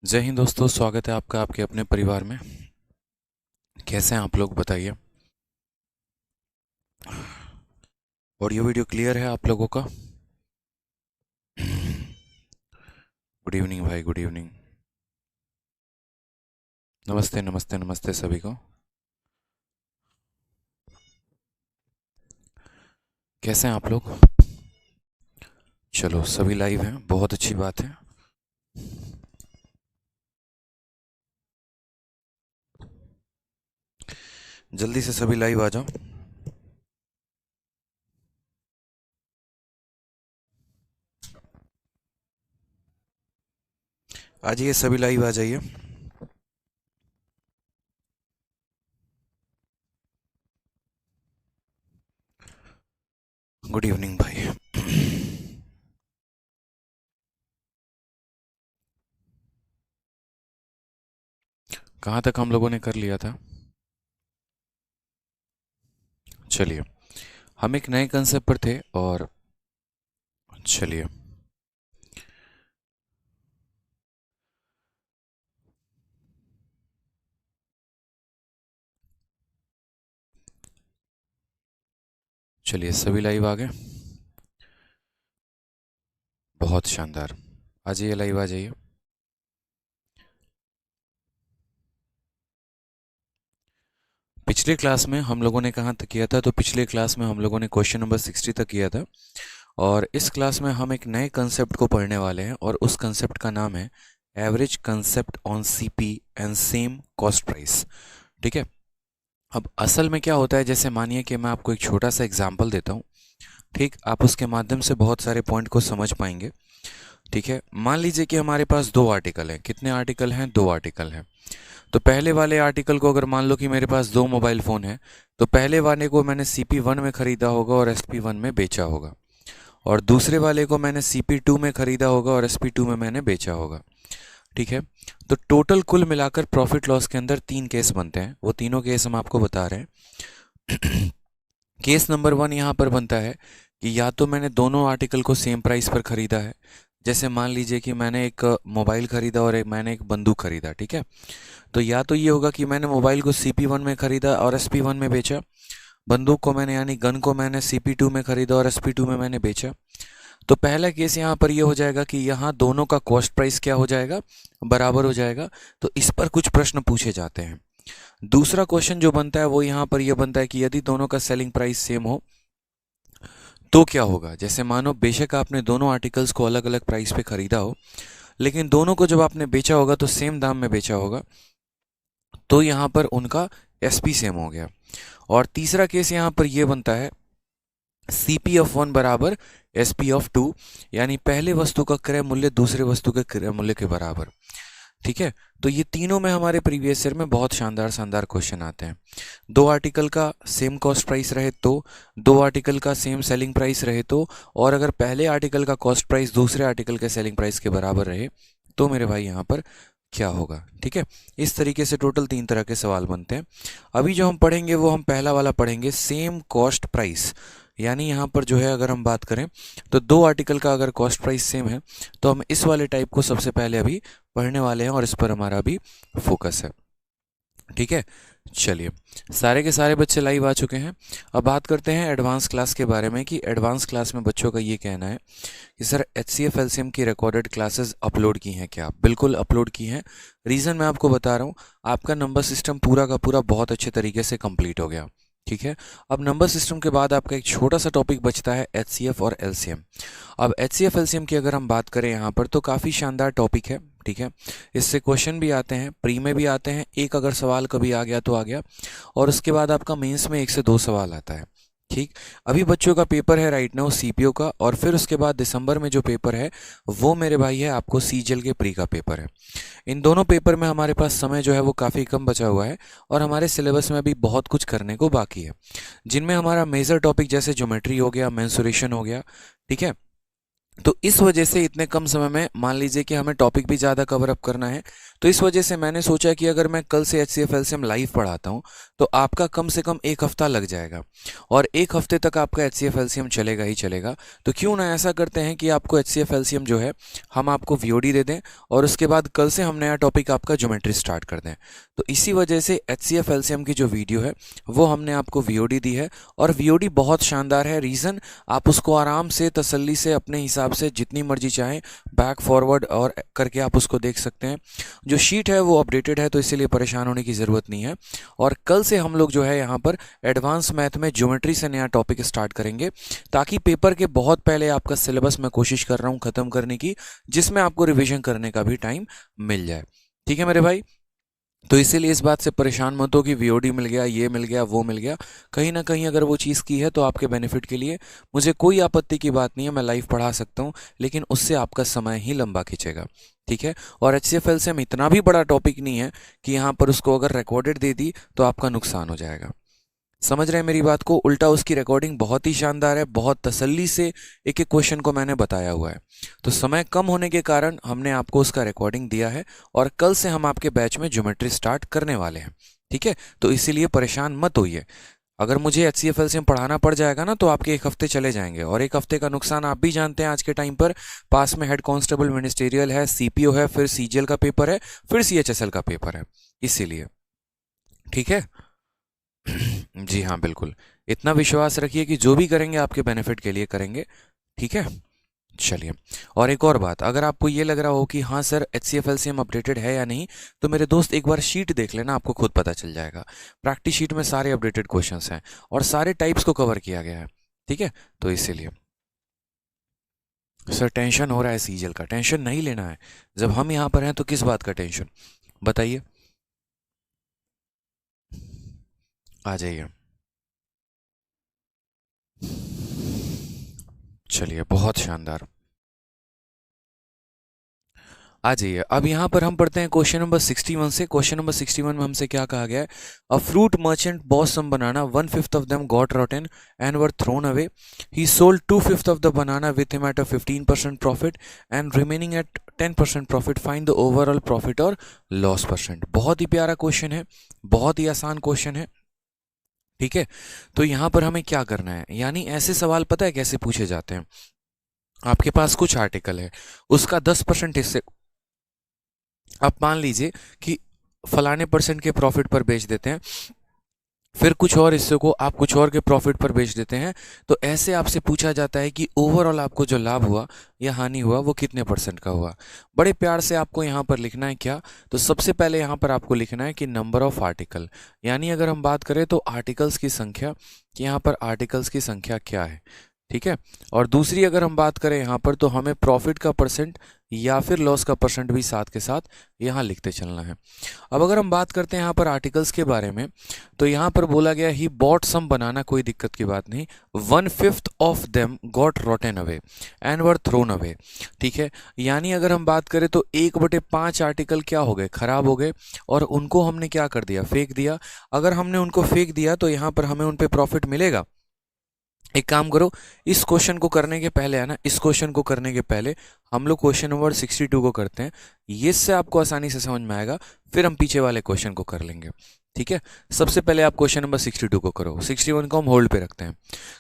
जय हिंद दोस्तों, स्वागत है आपका आपके अपने परिवार में। कैसे हैं आप लोग, बताइए। ऑडियो वीडियो क्लियर है आप लोगों का? गुड इवनिंग भाई, गुड इवनिंग। नमस्ते नमस्ते नमस्ते सभी को। कैसे हैं आप लोग? चलो, सभी लाइव हैं, बहुत अच्छी बात है। जल्दी से सभी लाइव आ जाओ। आ जाइए, सभी लाइव आ जाइए। गुड इवनिंग भाई। कहाँ तक हम लोगों ने कर लिया था? चलिए, हम एक नए कंसेप्ट पर थे और चलिए चलिए सभी लाइव आ गए। बहुत शानदार। आ जाइए, लाइव आ जाइए। पिछले क्लास में हम लोगों ने कहाँ तक किया था? तो पिछले क्लास में हम लोगों ने क्वेश्चन नंबर 60 तक किया था। और इस क्लास में हम एक नए कंसेप्ट को पढ़ने वाले हैं और उस कंसेप्ट का नाम है average concept on CP and same cost price. ठीक है। अब असल में क्या होता है, जैसे मानिए कि मैं आपको एक छोटा सा एग्जांपल देता हूँ। ठीक, आप उसके माध्यम से बहुत सारे पॉइंट को समझ पाएंगे। ठीक है। मान लीजिए कि हमारे पास दो आर्टिकल हैं। कितने आर्टिकल हैं? दो आर्टिकल हैं। तो पहले वाले आर्टिकल को अगर मान लो कि मेरे पास दो मोबाइल फ़ोन है, तो पहले वाले को मैंने CP1 में ख़रीदा होगा और SP1 में बेचा होगा, और दूसरे वाले को मैंने CP2 में ख़रीदा होगा और SP2 में मैंने बेचा होगा। ठीक है। तो टोटल कुल मिलाकर प्रॉफिट लॉस के अंदर तीन केस बनते हैं। वो तीनों केस हम आपको बता रहे हैं। केस नंबर 1 यहाँ पर बनता है कि या तो मैंने दोनों आर्टिकल को सेम प्राइस पर ख़रीदा है। जैसे मान लीजिए कि मैंने एक मोबाइल ख़रीदा और मैंने एक बंदूक ख़रीदा। ठीक है। तो या तो ये होगा कि मैंने मोबाइल को CP1 में ख़रीदा और SP1 में बेचा। बंदूक को मैंने यानी गन को मैंने CP2 में ख़रीदा और SP2 में मैंने बेचा। तो पहला केस यहाँ पर ये हो जाएगा कि यहाँ दोनों का कॉस्ट प्राइस क्या हो जाएगा? बराबर हो जाएगा। तो इस पर कुछ प्रश्न पूछे जाते हैं। दूसरा क्वेश्चन जो बनता है वो यहाँ पर यह बनता है कि यदि दोनों का सेलिंग प्राइस सेम हो तो क्या होगा? जैसे मानो बेशक आपने दोनों आर्टिकल्स को अलग अलग प्राइस पे खरीदा हो, लेकिन दोनों को जब आपने बेचा होगा तो सेम दाम में बेचा होगा, तो यहाँ पर उनका SP सेम हो गया। और तीसरा केस यहाँ पर यह बनता है CP(1) बराबर SP(2), यानी पहले वस्तु का क्रय मूल्य दूसरे वस्तु के क्रय मूल्य के बराबर। ठीक है। तो ये तीनों में हमारे प्रीवियस ईयर में बहुत शानदार शानदार क्वेश्चन आते हैं। दो आर्टिकल का सेम कॉस्ट प्राइस रहे तो, दो आर्टिकल का सेम सेलिंग प्राइस रहे तो, और अगर पहले आर्टिकल का कॉस्ट प्राइस दूसरे आर्टिकल के सेलिंग प्राइस के बराबर रहे तो मेरे भाई यहाँ पर क्या होगा? ठीक है। इस तरीके से टोटल तीन तरह के सवाल बनते हैं। अभी जो हम पढ़ेंगे वो हम पहला वाला पढ़ेंगे, सेम कॉस्ट प्राइस। यानी यहाँ पर जो है अगर हम बात करें तो दो आर्टिकल का अगर कॉस्ट प्राइस सेम है तो हम इस वाले टाइप को सबसे पहले अभी पढ़ने वाले हैं और इस पर हमारा अभी फोकस है। ठीक है। चलिए, सारे के सारे बच्चे लाइव आ चुके हैं। अब बात करते हैं एडवांस क्लास के बारे में कि एडवांस क्लास में बच्चों का ये कहना है कि सर HCF LCM की रिकॉर्डेड क्लासेस अपलोड की हैं क्या? बिल्कुल अपलोड की हैं। रीज़न मैं आपको बता रहा हूँ, आपका नंबर सिस्टम पूरा का पूरा बहुत अच्छे तरीके से कंप्लीट हो गया। ठीक है। अब नंबर सिस्टम के बाद आपका एक छोटा सा टॉपिक बचता है HCF और LCM। अब HCF LCM की अगर हम बात करें यहाँ पर तो काफ़ी शानदार टॉपिक है। ठीक है। इससे क्वेश्चन भी आते हैं, प्री में भी आते हैं, एक अगर सवाल कभी आ गया तो आ गया, और उसके बाद आपका मेंस में एक से दो सवाल आता है। ठीक। अभी बच्चों का पेपर है राइट नाउ CPO का, और फिर उसके बाद दिसंबर में जो पेपर है वो मेरे भाई है आपको CGL के प्री का पेपर है। इन दोनों पेपर में हमारे पास समय जो है वो काफ़ी कम बचा हुआ है और हमारे सिलेबस में अभी बहुत कुछ करने को बाकी है, जिनमें हमारा मेजर टॉपिक जैसे ज्योमेट्री हो गया, मेंसुरेशन हो गया। ठीक है। तो इस वजह से इतने कम समय में मान लीजिए कि हमें टॉपिक भी ज़्यादा कवर अप करना है, तो इस वजह से मैंने सोचा कि अगर मैं कल से HCF LCM लाइव पढ़ाता हूँ तो आपका कम से कम एक हफ्ता लग जाएगा, और एक हफ्ते तक आपका HCF LCM चलेगा ही चलेगा। तो क्यों ना ऐसा करते हैं कि आपको HCF LCM जो है हम आपको VOD दे दें, और उसके बाद कल से हम नया टॉपिक आपका ज्योमेट्री स्टार्ट कर दें। तो इसी वजह से HCF LCM की जो वीडियो है वो हमने आपको VOD दी है, और VOD बहुत शानदार है। रीज़न, आप उसको आराम से तसल्ली से अपने हिसाब से जितनी मर्जी चाहें बैक फॉरवर्ड और करके आप उसको देख सकते हैं। जो शीट है वो अपडेटेड है, तो इसीलिए परेशान होने की ज़रूरत नहीं है। और कल से हम लोग जो है यहाँ पर एडवांस मैथ में ज्योमेट्री से नया टॉपिक स्टार्ट करेंगे, ताकि पेपर के बहुत पहले आपका सिलेबस मैं कोशिश कर रहा हूँ ख़त्म करने की, जिसमें आपको रिविजन करने का भी टाइम मिल जाए। ठीक है मेरे भाई, तो इसीलिए इस बात से परेशान मत हो कि VOD मिल गया, ये मिल गया, वो मिल गया। कहीं ना कहीं अगर वो चीज़ की है तो आपके बेनिफिट के लिए, मुझे कोई आपत्ति की बात नहीं है, मैं लाइव पढ़ा सकता हूँ, लेकिन उससे आपका समय ही लंबा खींचेगा। ठीक है, और HCF LCM इतना भी बड़ा टॉपिक नहीं है कि यहाँ पर उसको अगर रिकॉर्डेड दे दी तो आपका नुकसान हो जाएगा। समझ रहे हैं मेरी बात को? उल्टा उसकी रिकॉर्डिंग बहुत ही शानदार है, बहुत तसल्ली से एक एक क्वेश्चन को मैंने बताया हुआ है। तो समय कम होने के कारण हमने आपको उसका रिकॉर्डिंग दिया है, और कल से हम आपके बैच में ज्योमेट्री स्टार्ट करने वाले हैं। ठीक है, तो इसीलिए परेशान मत होइए। अगर मुझे HCF LCM पढ़ाना पड़ जाएगा ना तो आपके एक हफ्ते चले जाएंगे, और एक हफ्ते का नुकसान आप भी जानते हैं। आज के टाइम पर पास में हेड कांस्टेबल मिनिस्टेरियल है, CPO है, फिर CGL का पेपर है, फिर CHSL का पेपर है, इसीलिए। ठीक है जी हाँ, बिल्कुल। इतना विश्वास रखिए कि जो भी करेंगे आपके बेनिफिट के लिए करेंगे। ठीक है, चलिए। और एक और बात, अगर आपको ये लग रहा हो कि हाँ सर HCF LCM अपडेटेड है या नहीं, तो मेरे दोस्त एक बार शीट देख लेना, आपको खुद पता चल जाएगा। प्रैक्टिस शीट में सारे अपडेटेड क्वेश्चंस हैं और सारे टाइप्स को कवर किया गया है। ठीक है, तो इसीलिए सर टेंशन हो रहा है सीजल का। टेंशन नहीं लेना है, जब हम यहाँ पर हैं तो किस बात का टेंशन, बताइए। आ जाइए। चलिए, बहुत शानदार। आ जाइए। अब यहाँ पर हम पढ़ते हैं क्वेश्चन नंबर 61 से। क्वेश्चन नंबर 61 में हमसे क्या कहा गया है? A fruit merchant bought some banana, 1/5 of them got rotten and were thrown away. He sold 2/5 of the banana with him at a 15% profit and remaining at 10% profit. Find the overall profit और loss percent. बहुत ही प्यारा question है, बहुत ही आसान question है। ठीक है, तो यहाँ पर हमें क्या करना है, यानी ऐसे सवाल पता है कैसे पूछे जाते हैं? आपके पास कुछ आर्टिकल है, उसका 10% हिस्से आप मान लीजिए कि फलाने परसेंट के प्रॉफिट पर बेच देते हैं, फिर कुछ और हिस्से को आप कुछ और के प्रॉफिट पर बेच देते हैं। तो ऐसे आपसे पूछा जाता है कि ओवरऑल आपको जो लाभ हुआ या हानि हुआ वो कितने परसेंट का हुआ। बड़े प्यार से आपको यहाँ पर लिखना है क्या? तो सबसे पहले यहाँ पर आपको लिखना है कि नंबर ऑफ आर्टिकल, यानी अगर हम बात करें तो आर्टिकल्स की संख्या, कि यहाँ पर आर्टिकल्स की संख्या क्या है। ठीक है, और दूसरी अगर हम बात करें यहाँ पर, तो हमें प्रॉफिट का परसेंट या फिर लॉस का परसेंट भी साथ के साथ यहाँ लिखते चलना है। अब अगर हम बात करते हैं यहाँ पर आर्टिकल्स के बारे में, तो यहाँ पर बोला गया ही बॉट सम बनाना, कोई दिक्कत की बात नहीं। 1/5 of them got rotten away and were thrown away. ठीक है, यानी अगर हम बात करें तो 1/5 आर्टिकल क्या हो गए, खराब हो गए, और उनको हमने क्या कर दिया, फेंक दिया। अगर हमने उनको फेंक दिया तो यहाँ पर हमें उन पे प्रॉफिट मिलेगा? एक काम करो, इस क्वेश्चन को करने के पहले है ना, इस क्वेश्चन को करने के पहले हम लोग क्वेश्चन नंबर 62 को करते हैं, ये से आपको आसानी से समझ में आएगा, फिर हम पीछे वाले क्वेश्चन को कर लेंगे। ठीक है, सबसे पहले आप क्वेश्चन नंबर 62 को करो, 61 को हम होल्ड पे रखते हैं।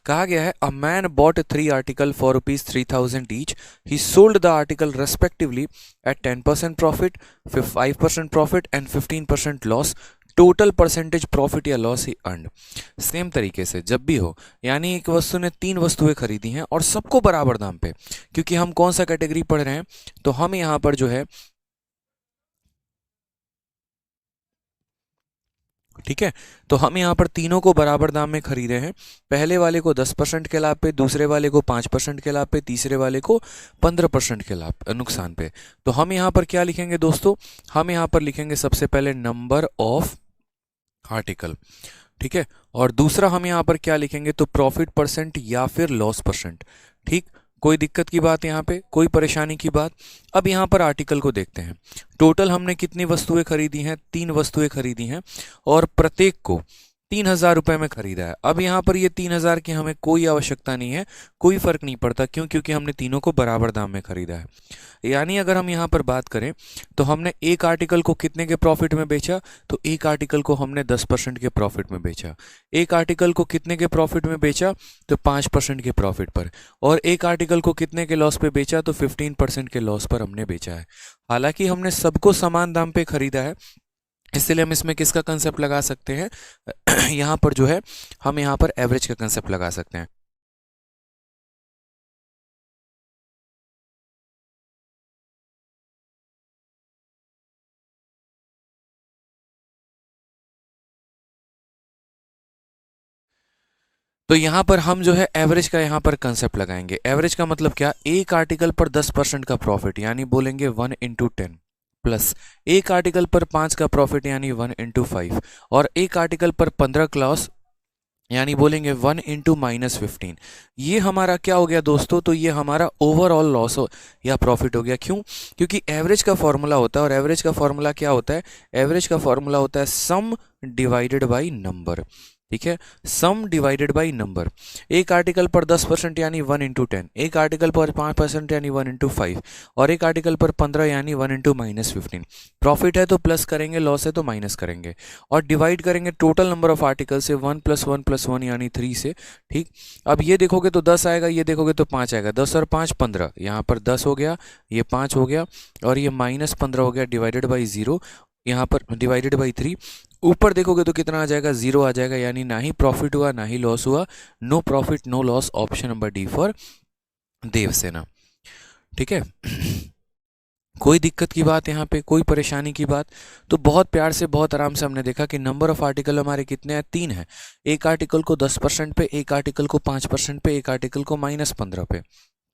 कहा गया है a man bought 3 article for ₹3,000 each. He sold the article respectively at 10% profit, 5% profit and 15% loss. Total percentage profit या लॉस ही अर्न्ड। सेम तरीके से जब भी हो, यानी एक वस्तु ने 3 वस्तुएं खरीदी हैं और सबको बराबर दाम पे, क्योंकि हम कौन सा कैटेगरी पढ़ रहे हैं, तो हम यहाँ पर जो है, ठीक है, तो हम यहाँ पर तीनों को बराबर दाम में खरीदे हैं। पहले वाले को 10% के लाभ पे, दूसरे वाले को 5% के लाभ पे, तीसरे वाले को 15% के लाभ नुकसान पे। तो हम यहाँ पर क्या लिखेंगे दोस्तों? हम यहाँ पर लिखेंगे सबसे पहले नंबर ऑफ आर्टिकल। ठीक है, और दूसरा हम यहाँ पर क्या लिखेंगे, तो प्रॉफिट परसेंट या फिर लॉस परसेंट। ठीक, कोई दिक्कत की बात यहाँ पे, कोई परेशानी की बात? अब यहाँ पर आर्टिकल को देखते हैं। टोटल हमने कितनी वस्तुएं खरीदी हैं? 3 वस्तुएं खरीदी हैं, और प्रत्येक को ₹3000 में खरीदा है। अब यहाँ पर ये 3000 की हमें कोई आवश्यकता नहीं है, कोई फर्क नहीं पड़ता, क्यों? क्योंकि हमने तीनों को बराबर दाम में खरीदा है। यानी अगर हम यहाँ पर बात करें तो हमने एक आर्टिकल को कितने के प्रॉफिट में बेचा, तो एक आर्टिकल को हमने 10% के प्रॉफिट में बेचा। एक आर्टिकल को कितने के प्रॉफिट में बेचा, तो 5% के प्रॉफिट पर। और एक आर्टिकल को कितने के लॉस पे बेचा, तो 15% के लॉस पर हमने बेचा है। हालांकि हमने सबको समान दाम पे खरीदा है, इसलिए हम इसमें किसका कंसेप्ट लगा सकते हैं यहाँ पर जो है हम यहाँ पर एवरेज का कंसेप्ट लगा सकते हैं। तो यहाँ पर हम जो है एवरेज का यहाँ पर कंसेप्ट लगाएंगे। एवरेज का मतलब क्या, एक आर्टिकल पर 10% का प्रॉफिट यानी बोलेंगे 1 × 10, प्लस एक आर्टिकल पर 5 का प्रॉफिट यानी 1 × 5, और एक आर्टिकल पर 15 का लॉस यानी बोलेंगे 1 × -15। ये हमारा क्या हो गया दोस्तों, तो ये हमारा ओवरऑल लॉस या प्रॉफिट हो गया। क्यों? क्योंकि एवरेज का फॉर्मूला होता है, और एवरेज का फॉर्मूला क्या होता है, एवरेज का फॉर्मूला होता है सम डिवाइडेड बाई नंबर। ठीक है, सम डिवाइडेड बाई नंबर। एक आर्टिकल पर 10% यानी 1 × 10, एक आर्टिकल पर 5% यानी 1 × 5, और एक आर्टिकल पर 15 यानी 1 × -15। प्रॉफिट है तो प्लस करेंगे, लॉस है तो माइनस करेंगे, और डिवाइड करेंगे टोटल नंबर ऑफ आर्टिकल से 1 + 1 + 1 यानी 3 से। ठीक, अब ये देखोगे तो 10 आएगा, ये देखोगे तो 5 आएगा, 10 और 5 15, यहाँ पर 10 हो गया, ये 5 हो गया, और ये -15 हो गया, डिवाइडेड बाई 0, यहाँ पर डिवाइडेड बाई 3। ऊपर देखोगे तो कितना आ जाएगा, 0 आ जाएगा, यानी ना ही प्रॉफिट हुआ ना ही लॉस हुआ। No profit no loss, option number D for Devasena. ठीक है कोई दिक्कत की बात यहाँ पे, कोई परेशानी की बात? तो बहुत प्यार से बहुत आराम से हमने देखा कि नंबर ऑफ आर्टिकल हमारे कितने हैं, 3 है। एक आर्टिकल को 10% पे, एक आर्टिकल को 5% पे, एक आर्टिकल को -15 पे।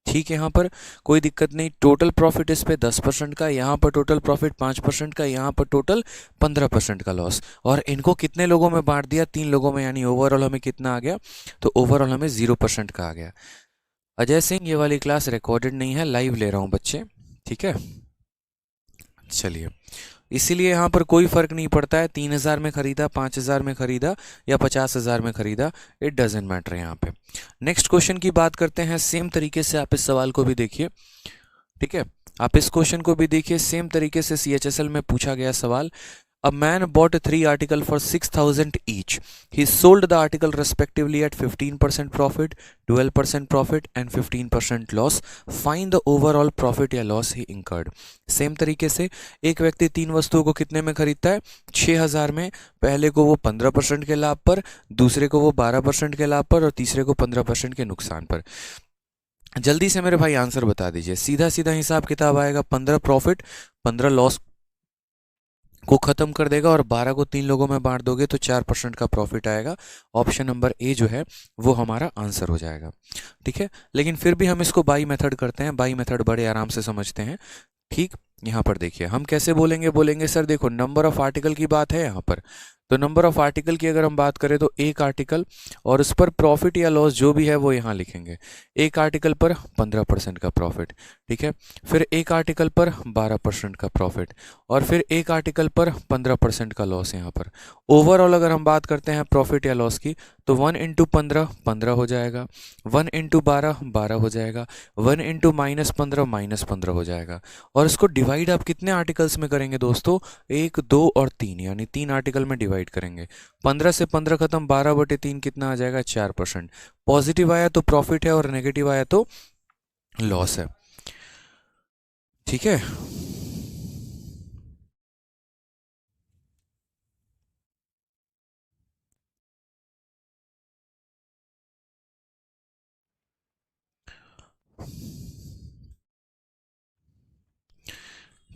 ठीक है, यहाँ पर कोई दिक्कत नहीं। टोटल प्रॉफिट इस पे 10% का, यहाँ पर टोटल प्रॉफिट 5% का, यहाँ पर टोटल 15% का लॉस, और इनको कितने लोगों में बांट दिया, 3 लोगों में, यानी ओवरऑल हमें कितना आ गया, तो ओवरऑल हमें 0% का आ गया। अजय सिंह, ये वाली क्लास रिकॉर्डेड नहीं है, लाइव ले रहा हूँ बच्चे। ठीक है, चलिए, इसीलिए यहाँ पर कोई फर्क नहीं पड़ता है 3000 में खरीदा, 5000 में खरीदा, या 50,000 में खरीदा, इट डजेंट मैटर यहाँ पे। नेक्स्ट क्वेश्चन की बात करते हैं। सेम तरीके से आप इस सवाल को भी देखिए। ठीक है, आप इस क्वेश्चन को भी देखिए, सेम तरीके से CHSL में पूछा गया सवाल। A man bought 3 articles for 6,000 each. He sold the article respectively at 15% profit, 12% profit and 15% loss. Find the overall profit या loss he incurred. सेम तरीके से एक व्यक्ति 3 वस्तुओं को कितने में खरीदता है, 6,000 में। पहले को वो 15% के लाभ पर, दूसरे को वो 12% के लाभ पर, और तीसरे को 15% के नुकसान पर। जल्दी से मेरे भाई आंसर बता दीजिए, सीधा सीधा हिसाब किताब आएगा। 15 प्रॉफिट 15 लॉस को खत्म कर देगा, और 12 को 3 लोगों में बांट दोगे तो 4% का प्रॉफिट आएगा। ऑप्शन नंबर ए जो है वो हमारा आंसर हो जाएगा। ठीक है, लेकिन फिर भी हम इसको बाई मेथड करते हैं, बाई मेथड बड़े आराम से समझते हैं। ठीक, यहाँ पर देखिए हम कैसे बोलेंगे, बोलेंगे सर देखो नंबर ऑफ आर्टिकल की बात है यहाँ पर, तो नंबर ऑफ आर्टिकल की अगर हम बात करें तो एक आर्टिकल, और उस पर प्रॉफिट या लॉस जो भी है वो यहाँ लिखेंगे। एक आर्टिकल पर 15% का प्रॉफिट, ठीक है, फिर एक आर्टिकल पर 12% का प्रॉफिट, और फिर एक आर्टिकल पर 15% का लॉस यहाँ पर। ओवरऑल अगर हम बात करते हैं प्रॉफिट या लॉस की, तो 1 × 15 15 हो जाएगा, 1 × 12 12 हो जाएगा, 1 × -15 -15 हो जाएगा। और इसको डिवाइड आप कितने आर्टिकल्स में करेंगे दोस्तों, 1 2 और 3, यानी 3 आर्टिकल में डिवाइड करेंगे। 15 से 15 खत्म, 12/3 कितना आ जाएगा, 4%। पॉजिटिव आया तो प्रॉफिट है, और नेगेटिव आया तो लॉस है। ठीक है,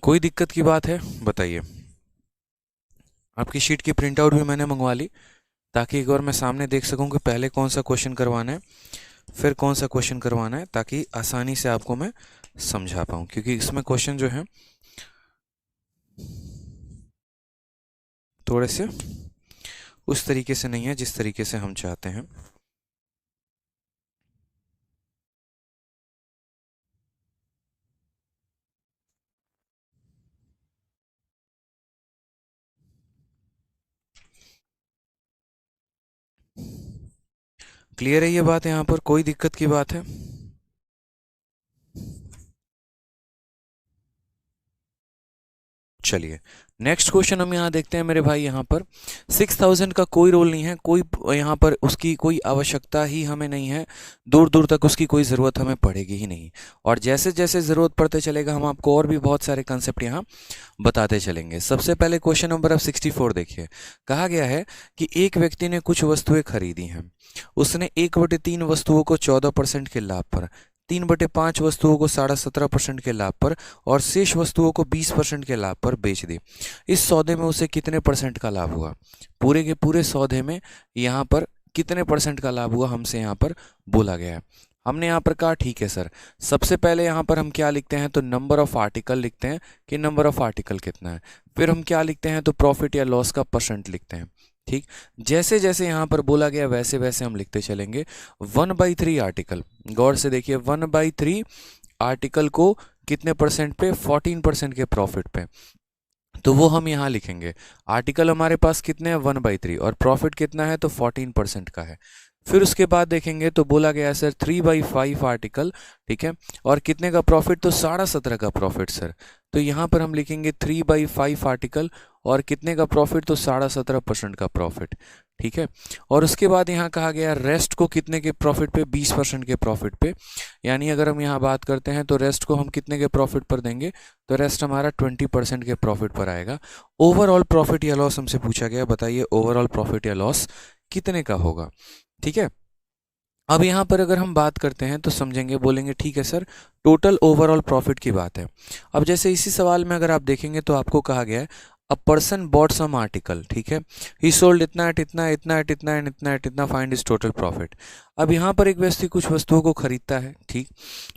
कोई दिक्कत की बात है बताइए। आपकी शीट की प्रिंट आउट भी मैंने मंगवा ली, ताकि एक बार मैं सामने देख सकूं कि पहले कौन सा क्वेश्चन करवाना है, फिर कौन सा क्वेश्चन करवाना है, ताकि आसानी से आपको मैं समझा पाऊं, क्योंकि इसमें क्वेश्चन जो है थोड़े से उस तरीके से नहीं है जिस तरीके से हम चाहते हैं। क्लियर है ये बात? यहाँ पर कोई दिक्कत की बात है? चलिए नेक्स्ट क्वेश्चन हम यहाँ देखते हैं मेरे भाई। यहाँ पर 6000 का कोई रोल नहीं है, कोई यहाँ पर उसकी कोई आवश्यकता ही हमें नहीं है, दूर दूर तक उसकी कोई ज़रूरत हमें पड़ेगी ही नहीं। और जैसे जैसे ज़रूरत पड़ते चलेगा हम आपको और भी बहुत सारे कंसेप्ट यहाँ बताते चलेंगे। सबसे पहले क्वेश्चन नंबर अब 64 देखिए। कहा गया है कि एक व्यक्ति ने कुछ वस्तुएं खरीदी हैं, उसने 1/3 वस्तुओं को 14% के लाभ पर, 3/5 वस्तुओं को 17.5% के लाभ पर और शेष वस्तुओं को 20% के लाभ पर बेच दी। इस सौदे में उसे कितने परसेंट का लाभ हुआ? पूरे के पूरे सौदे में यहाँ पर कितने परसेंट का लाभ हुआ हमसे यहाँ पर बोला गया है। हमने यहाँ पर कहा ठीक है सर, सबसे पहले यहाँ पर हम क्या लिखते हैं, तो नंबर ऑफ आर्टिकल लिखते हैं कि नंबर ऑफ आर्टिकल कितना है। फिर हम क्या लिखते हैं, तो प्रॉफिट या लॉस का परसेंट लिखते हैं। ठीक, जैसे जैसे यहाँ पर बोला गया वैसे वैसे हम लिखते चलेंगे। 1/3 आर्टिकल, गौर से देखिए, 1/3 आर्टिकल को कितने परसेंट पे, 14% के प्रॉफिट पे, तो वो हम यहाँ लिखेंगे। आर्टिकल हमारे पास कितने हैं, 1/3, और प्रॉफिट कितना है, तो 14% का है। फिर उसके बाद देखेंगे तो बोला गया है सर 3/5 आर्टिकल, ठीक है, और कितने का प्रॉफिट, तो 17.5 का प्रॉफिट सर। तो यहाँ पर हम लिखेंगे 3/5 आर्टिकल और कितने का प्रॉफिट, तो 17.5% का प्रॉफिट, ठीक है। और उसके बाद यहाँ कहा गया रेस्ट को कितने के प्रॉफिट पे, 20% के प्रॉफिट पे। यानी अगर हम यहाँ बात करते हैं तो रेस्ट को हम कितने के प्रॉफिट पर देंगे, तो रेस्ट हमारा 20% के प्रॉफिट पर आएगा। ओवरऑल प्रॉफिट या लॉस हमसे पूछा गया, बताइए ओवरऑल प्रॉफिट या लॉस कितने का होगा, ठीक है। अब यहाँ पर अगर हम बात करते हैं तो समझेंगे, बोलेंगे ठीक है सर, टोटल ओवरऑल प्रॉफिट की बात है। अब जैसे इसी सवाल में अगर आप देखेंगे तो आपको कहा गया है a person bought some article, ठीक है, ही सोल्ड इतना एट इतना, इतना एट इतना एंड इतना एट इतना, फाइंड इज टोटल प्रॉफिट। अब यहाँ पर एक व्यक्ति कुछ वस्तुओं को खरीदता है, ठीक,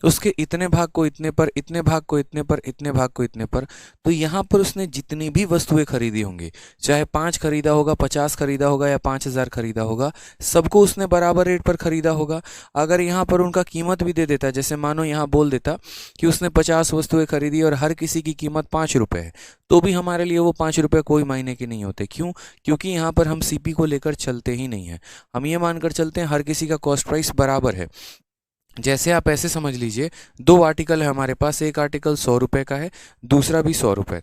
उसके इतने भाग को इतने पर, इतने भाग को इतने पर, इतने भाग को इतने पर, तो यहाँ पर उसने जितनी भी वस्तुएं खरीदी होंगी, चाहे 5 खरीदा होगा, 50 खरीदा होगा या 5000 खरीदा होगा, सबको उसने बराबर रेट पर खरीदा होगा। अगर यहाँ पर उनका कीमत भी दे देता, जैसे मानो यहाँ बोल देता कि उसने 50 वस्तुएं खरीदी और हर किसी की कीमत 5 रुपये है, तो भी हमारे लिए वो 5 रुपये कोई मायने के नहीं होते। क्यों? क्योंकि यहाँ पर हम सीपी को लेकर चलते ही नहीं हैं। हम ये मानकर चलते हैं हर किसी का कॉस्ट प्राइस बराबर है। जैसे आप ऐसे समझ लीजिए, 2 आर्टिकल है हमारे पास, एक आर्टिकल 100 रुपये का है, दूसरा भी 100 रुपये,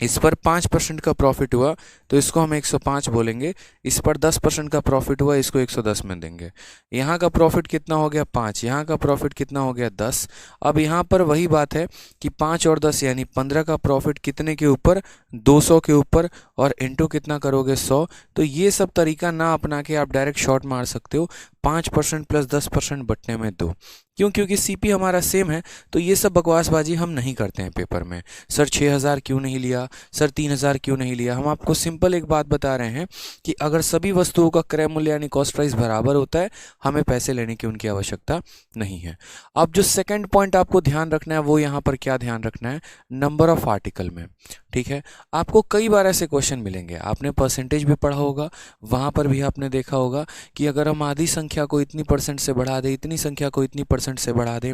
इस पर 5% का प्रॉफिट हुआ तो इसको हम 105 बोलेंगे, इस पर 10% का प्रॉफिट हुआ, इसको 110 में देंगे। यहाँ का प्रॉफिट कितना हो गया, 5, यहाँ का प्रॉफिट कितना हो गया, 10। अब यहाँ पर वही बात है कि 5 और 10 यानी 15 का प्रॉफिट कितने के ऊपर, 200 के ऊपर, और इंटू कितना करोगे, 100। तो ये सब तरीका ना अपना के आप डायरेक्ट शॉर्ट मार सकते हो, 5% प्लस 10% बटने में 2। क्यों? क्योंकि सीपी हमारा सेम है, तो ये सब बकवासबाजी हम नहीं करते हैं पेपर में। सर 6000 क्यों नहीं लिया, सर 3000 क्यों नहीं लिया, हम आपको सिंपल एक बात बता रहे हैं कि अगर सभी वस्तुओं का क्रय मूल्य यानी कॉस्ट प्राइस बराबर होता है, हमें पैसे लेने की उनकी आवश्यकता नहीं है। अब जो सेकंड पॉइंट आपको ध्यान रखना है वो यहाँ पर क्या ध्यान रखना है, नंबर ऑफ आर्टिकल में, ठीक है। आपको कई बार ऐसे क्वेश्चन मिलेंगे, आपने परसेंटेज भी पढ़ा होगा, वहाँ पर भी आपने देखा होगा कि अगर हम आधी संख्या को इतनी परसेंट से बढ़ा दें, इतनी संख्या को इतनी परसेंट से बढ़ा दें,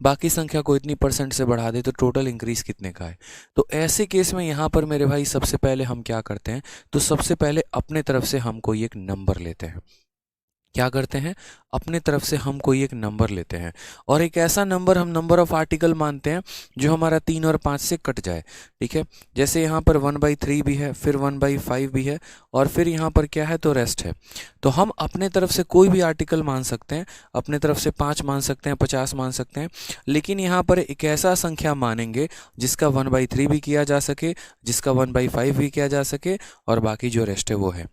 बाकी संख्या को इतनी परसेंट से बढ़ा दें, तो टोटल इंक्रीज कितने का है। तो ऐसे केस में यहाँ पर मेरे भाई सबसे पहले हम क्या करते हैं, तो सबसे पहले अपने तरफ से हम कोई एक नंबर लेते हैं। क्या करते हैं, अपने तरफ से हम कोई एक नंबर लेते हैं, और एक ऐसा नंबर हम नंबर ऑफ आर्टिकल मानते हैं जो हमारा 3 और 5 से कट जाए, ठीक है। जैसे यहाँ पर 1/3 भी है, फिर 1/5 भी है, और फिर यहाँ पर क्या है, तो रेस्ट है। तो हम अपने तरफ से कोई भी आर्टिकल मान सकते हैं, अपने तरफ से 5 मान सकते हैं, 50 मान सकते हैं, लेकिन यहाँ पर एक ऐसा संख्या मानेंगे जिसका 1/3 भी किया जा सके, जिसका 1/5 भी किया जा सके, और बाकी जो रेस्ट है वो है।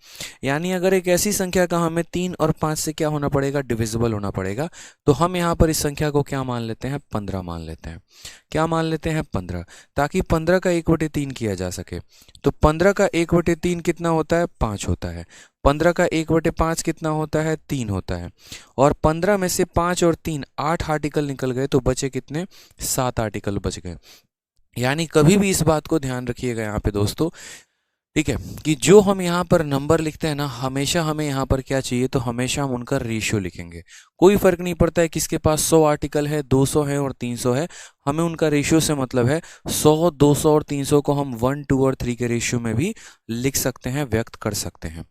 यानी अगर एक ऐसी संख्या का हमें 3 और 5 से क्या होना पड़ेगा, डिविजिबल होना पड़ेगा, तो हम यहाँ पर इस संख्या को क्या मान लेते हैं, 15 मान लेते हैं। क्या मान लेते हैं, 15, ताकि 15 का 1/3 किया जा सके। तो 15 का 1/3 कितना होता है, 5 होता है। 15 का 1/5 कितना होता है, 3 होता है। और 15 में से 5 और 3 8 आर्टिकल निकल गए, तो बचे कितने, 7 आर्टिकल बच गए। यानी कभी भी इस बात को ध्यान रखिएगा यहाँ पे दोस्तों, ठीक है, कि जो हम यहाँ पर नंबर लिखते हैं ना, हमेशा हमें यहाँ पर क्या चाहिए, तो हमेशा हम उनका रेशियो लिखेंगे। कोई फर्क नहीं पड़ता है किसके पास 100 आर्टिकल है, 200 है और 300 है, हमें उनका रेशियो से मतलब है। 100, 200 और 300 को हम 1, 2 और 3 के रेशियो में भी लिख सकते हैं, व्यक्त कर सकते हैं।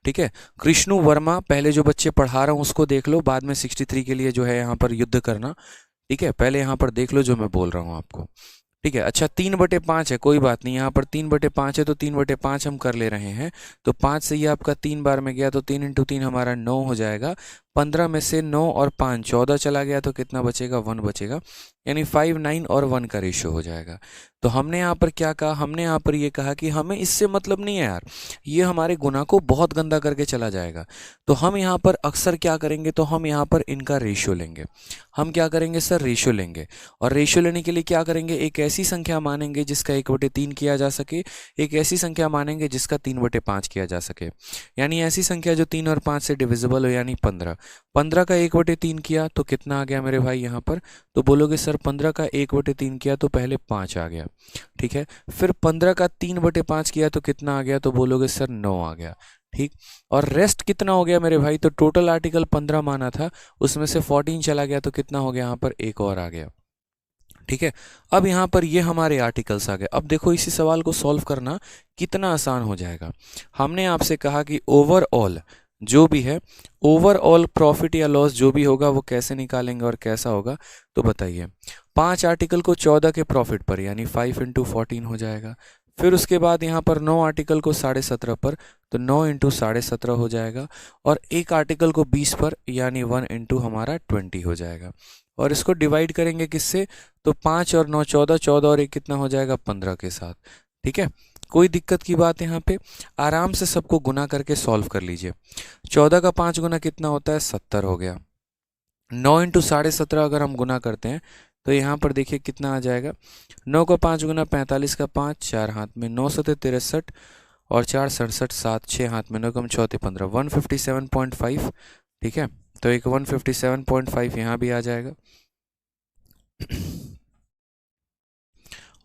ठीक है, कृष्णु वर्मा, पहले जो बच्चे पढ़ा रहा हूँ उसको देख लो, बाद में 63 के लिए जो है यहाँ पर युद्ध करना। ठीक है, पहले यहाँ पर देख लो जो मैं बोल रहा हूँ आपको। ठीक है, अच्छा 3/5 है, कोई बात नहीं, यहाँ पर 3/5 है तो 3/5 हम कर ले रहे हैं। तो 5 से ये आपका 3 बार में गया तो 3 इंटू 3 हमारा 9 हो जाएगा। 15 में से 9 और 5 14 चला गया तो कितना बचेगा, 1 बचेगा, यानी 5, 9 और 1 का रेशियो हो जाएगा। तो हमने यहाँ पर क्या कहा, हमने यहाँ पर ये कहा कि हमें इससे मतलब नहीं है यार, ये हमारे गुना को बहुत गंदा करके चला जाएगा। तो हम यहाँ पर अक्सर क्या करेंगे, तो हम यहाँ पर इनका रेशियो लेंगे। हम क्या करेंगे सर, रेशियो लेंगे। और रेशियो लेने के लिए क्या करेंगे, एक ऐसी संख्या मानेंगे जिसका 1/3 किया जा सके, एक ऐसी संख्या मानेंगे जिसका 3/5 किया जा सके, यानी ऐसी संख्या जो 3 और 5 से डिविजिबल हो, यानी 15। 15 का 1/3 किया तो कितना आ गया मेरे भाई यहाँ पर, तो बोलोगे सर 15 का 1/3 किया तो पहले 5 आ गया। ठीक है, फिर 15 का 3/5 किया तो कितना आ गया, तो बोलोगे सर 9 आ गया। ठीक, और रेस्ट कितना हो गया मेरे भाई, तो टोटल आर्टिकल 15 माना था, उसमें से 14 चला गया तो कितना हो गया, यहाँ पर एक और आ गया। ठीक है, अब यहाँ पर ये हमारे आर्टिकल्स आ गए। अब देखो इसी सवाल को सॉल्व करना कितना आसान हो जाएगा। हमने आपसे कहा कि ओवरऑल जो भी है, ओवरऑल प्रॉफिट या लॉस जो भी होगा वो कैसे निकालेंगे और कैसा होगा, तो बताइए। 5 आर्टिकल को 14 के प्रॉफिट पर, यानी 5 इंटू 14 हो जाएगा। फिर उसके बाद यहाँ पर 9 आर्टिकल को 17.5 पर, तो 9 इंटू 17.5 हो जाएगा। और एक आर्टिकल को 20 पर, यानी 1 इंटू हमारा 20 हो जाएगा। और इसको डिवाइड करेंगे किससे, तो 5 और 9 14, 14 और 1 कितना हो जाएगा, 15 के साथ। ठीक है, कोई दिक्कत की बात यहाँ पे, आराम से सबको गुना करके सॉल्व कर लीजिए। 14 का 5 गुना कितना होता है, 70 हो गया। 9 इंटू 17.5 अगर हम गुना करते हैं तो यहाँ पर देखिए कितना आ जाएगा। 9 का 5 गुना 45 का 5, 4 हाथ में, 9 सते 63 और 4 67, 7 6 हाथ में, 9 कम 4 15, 157.5। ठीक है, तो एक 157.5 यहाँ भी आ जाएगा।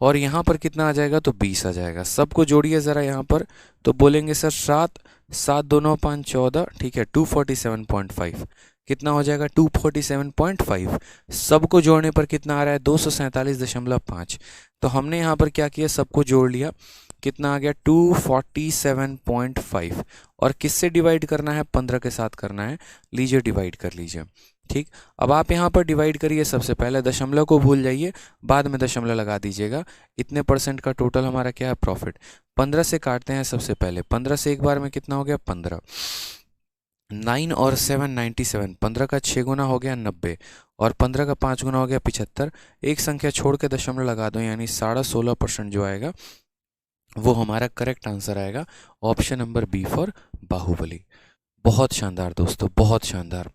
और यहाँ पर कितना आ जाएगा, तो 20 आ जाएगा। सबको जोड़िए ज़रा यहाँ पर, तो बोलेंगे सर 7 7 2 9 5 14। ठीक है, 247.5 कितना हो जाएगा, 247.5। सबको जोड़ने पर कितना आ रहा है, 247.5। तो हमने यहाँ पर क्या किया, सबको जोड़ लिया, कितना आ गया, 247.5। और किससे डिवाइड करना है, 15 के साथ करना है, लीजिए डिवाइड कर लीजिए। ठीक, अब आप यहाँ पर डिवाइड करिए, सबसे पहले दशमलव को भूल जाइए, बाद में दशमलव लगा दीजिएगा। इतने % का टोटल हमारा क्या है, प्रॉफिट। 15 से काटते हैं सबसे पहले, 15 से एक बार में कितना हो गया, 15। 9 और 7 97, 15 का 6 गुना हो गया 90, और 15 का 5 गुना हो गया 75। एक संख्या छोड़ के दशमलव लगा दो, यानी 16.5% जो आएगा वो हमारा करेक्ट आंसर आएगा, option number B for Baahubali. बहुत शानदार दोस्तों, बहुत शानदार।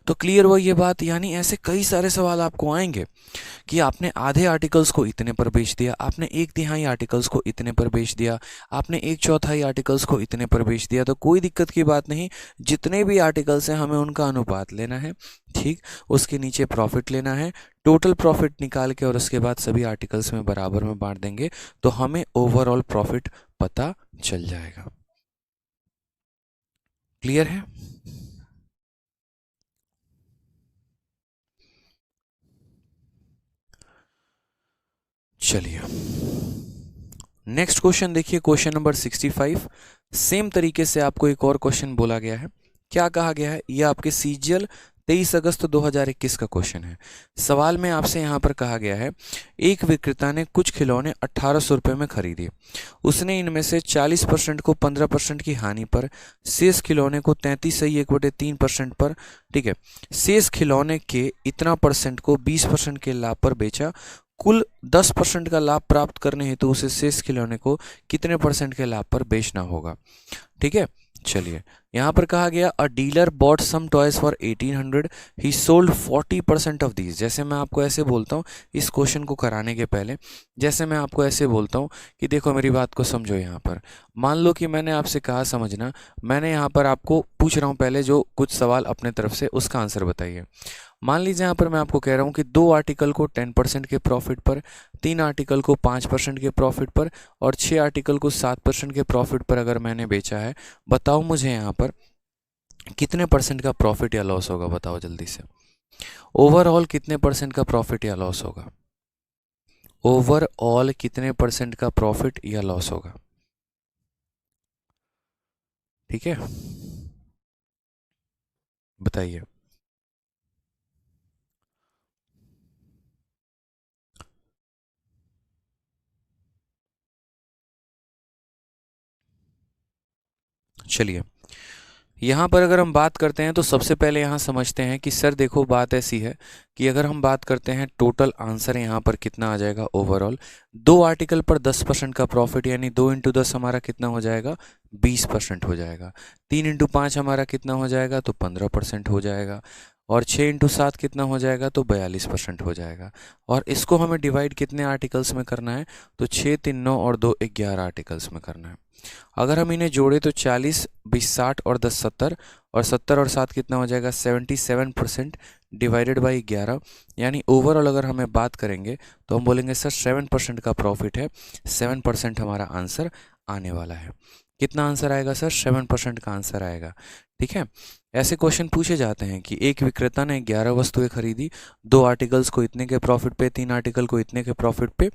तो क्लियर हुआ ये बात, यानी ऐसे कई सारे सवाल आपको आएंगे कि आपने आधे आर्टिकल्स को इतने पर बेच दिया, आपने 1/3 आर्टिकल्स को इतने पर बेच दिया, आपने 1/4 आर्टिकल्स को इतने पर बेच दिया। तो कोई दिक्कत की बात नहीं, जितने भी आर्टिकल्स हैं हमें उनका अनुपात लेना है। ठीक, उसके नीचे प्रॉफिट लेना है, टोटल प्रॉफिट निकाल के और उसके बाद सभी आर्टिकल्स में बराबर में बांट देंगे तो हमें ओवरऑल प्रॉफिट पता चल जाएगा। क्लियर है? चलिए नेक्स्ट क्वेश्चन देखिए, क्वेश्चन नंबर 65। सेम तरीके से आपको एक और क्वेश्चन बोला गया है। क्या कहा गया है, यह आपके सीजीएल 23 अगस्त 2021 का क्वेश्चन है। सवाल में आपसे यहाँ पर कहा गया है, एक विक्रेता ने कुछ खिलौने 1800 रुपये में खरीदे। उसने इनमें से 40% को 15% की हानि पर, शेष खिलौने को 33.3% पर, ठीक है, शेष खिलौने के इतना % को 20% के लाभ पर बेचा। कुल 10% का लाभ प्राप्त करने हेतु उसे शेष खिलौने को कितने % के लाभ पर बेचना होगा। ठीक है, चलिए यहाँ पर कहा गया, a dealer bought some toys for 1800, he sold 40% of these. जैसे मैं आपको ऐसे बोलता हूँ इस क्वेश्चन को कराने के पहले, जैसे मैं आपको ऐसे बोलता हूँ कि देखो मेरी बात को समझो। यहाँ पर मान लो कि मैंने आपसे कहा, समझना, मैंने यहाँ पर आपको पूछ रहा हूँ पहले जो कुछ सवाल अपने तरफ से, उसका आंसर बताइए। मान लीजिए यहाँ पर मैं आपको कह रहा हूँ कि 2 आर्टिकल को 10% के प्रॉफिट पर, 3 आर्टिकल को 5% के प्रॉफिट पर और 6 आर्टिकल को 7% के प्रॉफिट पर अगर मैंने बेचा है, बताओ मुझे यहाँ पर कितने परसेंट का प्रॉफिट या लॉस होगा, बताओ जल्दी से। ओवरऑल कितने परसेंट का प्रॉफिट या लॉस होगा, ओवरऑल कितने परसेंट का प्रॉफिट या लॉस होगा? ठीक है, बताइए। चलिए, यहाँ पर अगर हम बात करते हैं तो सबसे पहले यहाँ समझते हैं कि सर देखो बात ऐसी है कि अगर हम बात करते हैं टोटल आंसर यहाँ पर कितना आ जाएगा ओवरऑल, 2 आर्टिकल पर 10% का प्रॉफिट यानी 2 इंटू 10 हमारा कितना हो जाएगा, 20% हो जाएगा। 3 इंटू 5 हमारा कितना हो जाएगा, तो 15% हो जाएगा। और 6 इंटू 7 कितना हो जाएगा, तो 42% हो जाएगा। और इसको हमें डिवाइड कितने आर्टिकल्स में करना है, तो 6 3 9 और 2 11 आर्टिकल्स में करना है। अगर हम इन्हें जोड़े तो 40 20 60 और 10 70, और 70 और 7 कितना हो जाएगा, 77% डिवाइडेड बाई 11, यानी ओवरऑल अगर हमें बात करेंगे तो हम बोलेंगे सर 7% का प्रॉफिट है, 7% हमारा आंसर आने वाला है। कितना आंसर आएगा सर, 7% का आंसर आएगा। ठीक है, ऐसे क्वेश्चन पूछे जाते हैं कि एक विक्रेता ने 11 वस्तुएं खरीदी, 2 आर्टिकल्स को इतने के प्रॉफिट पे, 3 आर्टिकल को इतने के प्रॉफिट पे,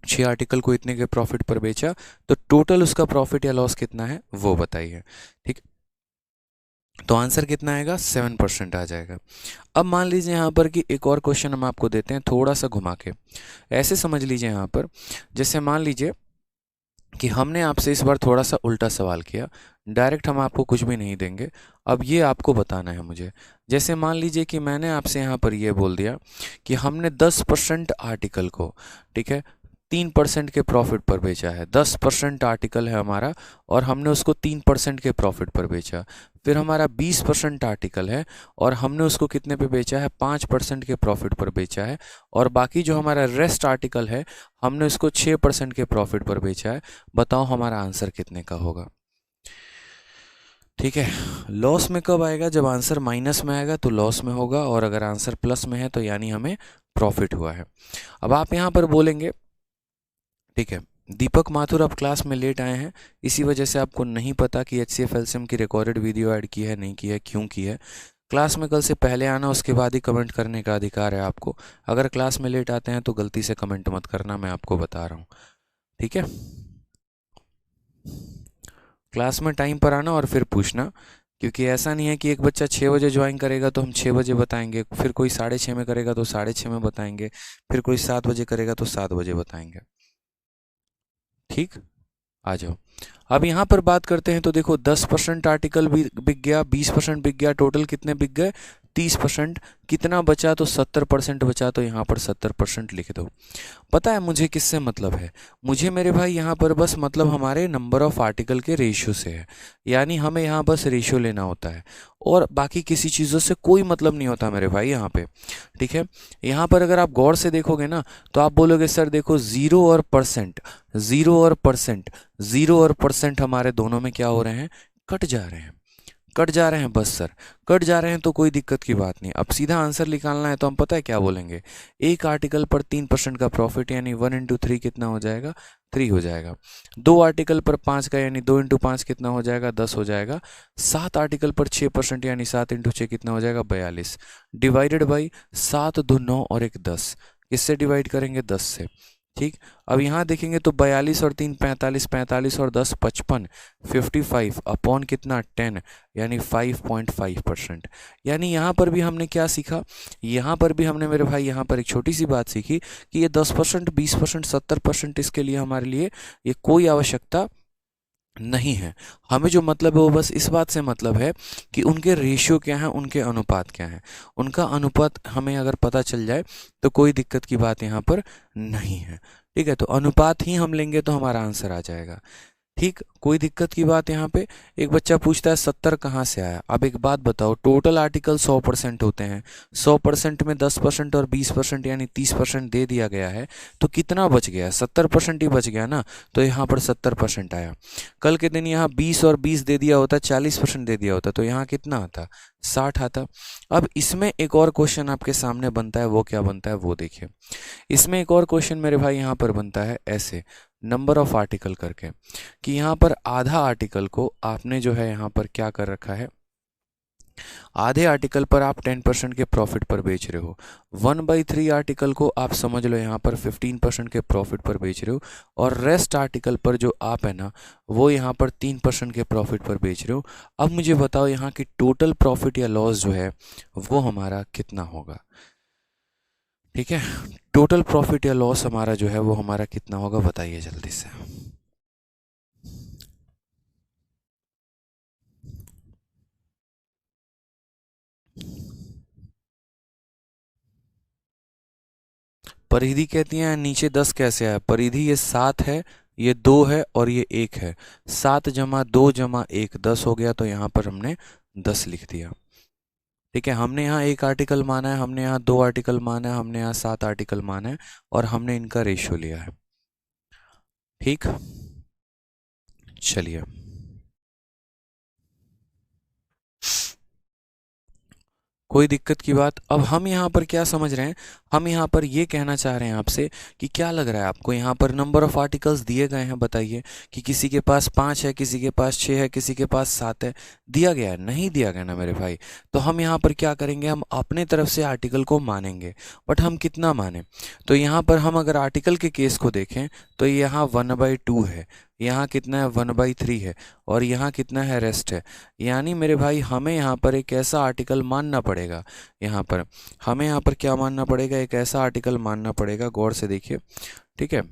6 आर्टिकल को इतने के प्रॉफिट पर बेचा, तो टोटल उसका प्रॉफिट या लॉस कितना है वो बताइए। ठीक, तो आंसर कितना आएगा, 7% आ जाएगा। अब मान लीजिए यहाँ पर कि एक और क्वेश्चन हम आपको देते हैं थोड़ा सा घुमा के, ऐसे समझ लीजिए यहाँ पर, जैसे मान लीजिए कि हमने आपसे इस बार थोड़ा सा उल्टा सवाल किया, डायरेक्ट हम आपको कुछ भी नहीं देंगे, अब ये आपको बताना है मुझे। जैसे मान लीजिए कि मैंने आपसे यहाँ पर ये बोल दिया कि हमने 10% आर्टिकल को, ठीक है, 3% के प्रॉफिट पर बेचा है। 10% आर्टिकल है हमारा और हमने उसको 3% के प्रॉफिट पर बेचा। फिर हमारा 20% आर्टिकल है और हमने उसको कितने पे बेचा है, 5% के प्रॉफिट पर बेचा है। और बाकी जो हमारा रेस्ट आर्टिकल है हमने उसको 6% के प्रॉफिट पर बेचा है। बताओ हमारा आंसर कितने का होगा? ठीक है, लॉस में कब आएगा, जब आंसर माइनस में आएगा तो लॉस में होगा, और अगर आंसर प्लस में है तो यानी हमें प्रॉफिट हुआ है। अब आप यहाँ पर बोलेंगे, ठीक है, दीपक माथुर आप क्लास में लेट आए हैं, इसी वजह से आपको नहीं पता कि HCF LCM की रिकॉर्डेड वीडियो ऐड की है, नहीं की है, क्यों की है। क्लास में कल से पहले आना, उसके बाद ही कमेंट करने का अधिकार है आपको। अगर क्लास में लेट आते हैं तो गलती से कमेंट मत करना, मैं आपको बता रहा हूँ। ठीक है, क्लास में टाइम पर आना और फिर पूछना, क्योंकि ऐसा नहीं है कि एक बच्चा 6 बजे ज्वाइन करेगा तो हम 6 बजे बताएंगे, फिर कोई 6:30 में करेगा तो 6:30 में बताएंगे, फिर कोई 7 बजे करेगा तो 7 बजे बताएंगे। ठीक, आ जाओ। अब यहाँ पर बात करते हैं तो देखो 10% आर्टिकल भी बिक गया, 20% बिक गया, टोटल कितने बिक गए, 30%। कितना बचा, तो 70% बचा, तो यहाँ पर 70% लिख दो। पता है मुझे किससे मतलब है, मुझे मेरे भाई यहाँ पर बस मतलब हमारे नंबर ऑफ आर्टिकल के रेशियो से है, यानी हमें यहाँ बस रेशियो लेना होता है और बाकी किसी चीज़ों से कोई मतलब नहीं होता मेरे भाई यहाँ पे। ठीक है, यहाँ पर अगर आप गौर से देखोगे ना तो आप बोलोगे सर देखो 0 और परसेंट, 0 और परसेंट, 0 और परसेंट हमारे दोनों में क्या हो रहे हैं, कट जा रहे हैं, कट जा रहे हैं। बस सर कट जा रहे हैं तो कोई दिक्कत की बात नहीं। अब सीधा आंसर निकालना है तो हम पता है क्या बोलेंगे, एक आर्टिकल पर 3% का प्रॉफिट यानी 1 इंटू 3 कितना हो जाएगा, 3 हो जाएगा। 2 आर्टिकल पर 5 का यानी 2 इंटू 5 कितना हो जाएगा, 10 हो जाएगा। 7 आर्टिकल पर 6% यानी 7 इंटू 6 कितना हो जाएगा, 42, डिवाइडेड बाई 7 2 9 और 1 10, किससे डिवाइड करेंगे, 10 से। ठीक, अब यहाँ देखेंगे तो 42 और 3 45, 45 और 10 55, 55 अपॉन कितना, 10, यानी 5.5%। यानी यहाँ पर भी हमने क्या सीखा, यहाँ पर भी हमने मेरे भाई यहाँ पर एक छोटी सी बात सीखी कि ये 10%, 20%, 70% इसके लिए हमारे लिए ये कोई आवश्यकता नहीं है। हमें जो मतलब है वो बस इस बात से मतलब है कि उनके रेशियो क्या हैं, उनके अनुपात क्या हैं। उनका अनुपात हमें अगर पता चल जाए तो कोई दिक्कत की बात यहाँ पर नहीं है। ठीक है, तो अनुपात ही हम लेंगे तो हमारा आंसर आ जाएगा। ठीक, कोई दिक्कत की बात यहाँ पे। एक बच्चा पूछता है 70 कहाँ से आया। अब एक बात बताओ, टोटल आर्टिकल 100% होते हैं, 100% में 10% और 20% यानी 30% दे दिया गया है, तो कितना बच गया? 70% ही बच गया ना, तो यहाँ पर 70% आया। कल के दिन यहाँ 20 और 20 दे दिया होता, 40% दे दिया होता, तो यहाँ कितना आता? 60 आता। अब इसमें एक और क्वेश्चन आपके सामने बनता है, वो क्या बनता है वो देखिए। इसमें एक और क्वेश्चन मेरे भाई यहाँ पर बनता है ऐसे, नंबर ऑफ आर्टिकल करके, कि यहाँ पर आधा आर्टिकल को आपने जो है यहाँ पर क्या कर रखा है, आधे आर्टिकल पर आप 10% के प्रॉफिट पर बेच रहे हो, 1/3 आर्टिकल को आप समझ लो यहाँ पर 15% के प्रॉफिट पर बेच रहे हो, और रेस्ट आर्टिकल पर जो आप है ना, वो यहाँ पर 3% के प्रॉफिट पर बेच रहे हो। अब मुझे बताओ यहाँ की टोटल प्रॉफिट या लॉस जो है वो हमारा कितना होगा? ठीक है, टोटल प्रॉफिट या लॉस हमारा जो है वो हमारा कितना होगा, बताइए जल्दी से। परिधि कहती है नीचे 10 कैसे आया? परिधि ये 7 है, ये 2 है और ये 1 है। 7 जमा 2 जमा 1 10 हो गया, तो यहाँ पर हमने 10 लिख दिया। ठीक है, हमने यहाँ एक आर्टिकल माना है, हमने यहाँ 2 आर्टिकल माना है, हमने यहाँ 7 आर्टिकल माना है, और हमने इनका रेशियो लिया है। ठीक, चलिए। कोई दिक्कत की बात। अब हम यहाँ पर क्या समझ रहे हैं, हम यहाँ पर ये कहना चाह रहे हैं आपसे कि क्या लग रहा है आपको, यहाँ पर नंबर ऑफ आर्टिकल्स दिए गए हैं, बताइए कि किसी के पास 5 है, किसी के पास 6 है, किसी के पास 7 है। दिया गया है? नहीं दिया गया ना मेरे भाई। तो हम यहाँ पर क्या करेंगे, हम अपने तरफ से आर्टिकल को मानेंगे, बट हम कितना माने? तो यहाँ पर हम अगर आर्टिकल के केस को देखें तो यहाँ 1/2 है, यहाँ कितना है 1/3 है, और यहाँ कितना है रेस्ट है। यानी मेरे भाई हमें यहाँ पर एक ऐसा आर्टिकल मानना पड़ेगा, यहाँ पर हमें यहाँ पर क्या मानना पड़ेगा, एक ऐसा आर्टिकल मानना पड़ेगा, गौर से देखिए। ठीक है,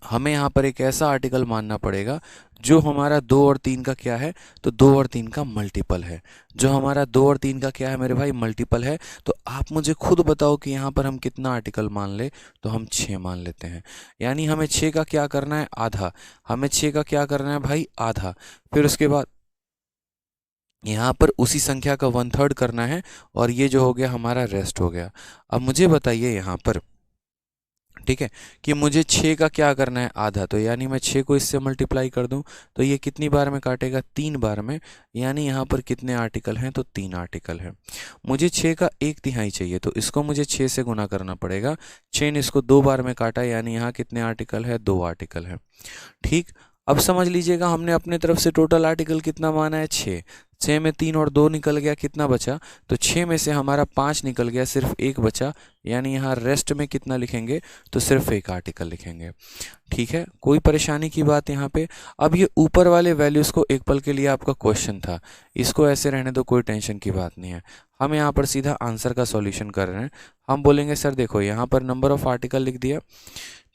हमें यहाँ पर एक ऐसा आर्टिकल मानना पड़ेगा जो हमारा 2 और 3 का क्या है, तो 2 और 3 का मल्टीपल है। जो हमारा 2 और 3 का क्या है मेरे भाई, मल्टीपल है। तो आप मुझे खुद बताओ कि यहाँ पर हम कितना आर्टिकल मान ले, तो हम 6 मान लेते हैं। यानी हमें 6 का क्या करना है, आधा। हमें 6 का क्या करना है भाई, आधा। फिर उसके बाद यहाँ पर उसी संख्या का 1/3 करना है, और ये जो हो गया हमारा रेस्ट हो गया। अब मुझे बताइए यहाँ पर, ठीक है, कि मुझे 6 का क्या करना है, आधा। तो यानी मैं 6 को इससे मल्टीप्लाई कर दूं तो ये कितनी बार में काटेगा, 3 बार में। यानी यहाँ पर कितने आर्टिकल हैं, तो 3 आर्टिकल हैं। मुझे 6 का 1/3 चाहिए, तो इसको मुझे 6 से गुना करना पड़ेगा। 6 ने इसको 2 बार में काटा, यानी यहाँ कितने आर्टिकल है, 2 आर्टिकल है। ठीक, अब समझ लीजिएगा हमने अपने तरफ से टोटल आर्टिकल कितना माना है, 6। 6 में 3 और 2 निकल गया, कितना बचा, तो 6 में से हमारा 5 निकल गया, सिर्फ 1 बचा। यानी यहाँ रेस्ट में कितना लिखेंगे, तो सिर्फ एक आर्टिकल लिखेंगे। ठीक है, कोई परेशानी की बात यहाँ पे? अब ये ऊपर वाले वैल्यूज़ को एक पल के लिए आपका क्वेश्चन था, इसको ऐसे रहने दो, कोई टेंशन की बात नहीं है। हम यहाँ पर सीधा आंसर का सॉल्यूशन कर रहे हैं। हम बोलेंगे सर देखो यहाँ पर नंबर ऑफ आर्टिकल लिख दिया,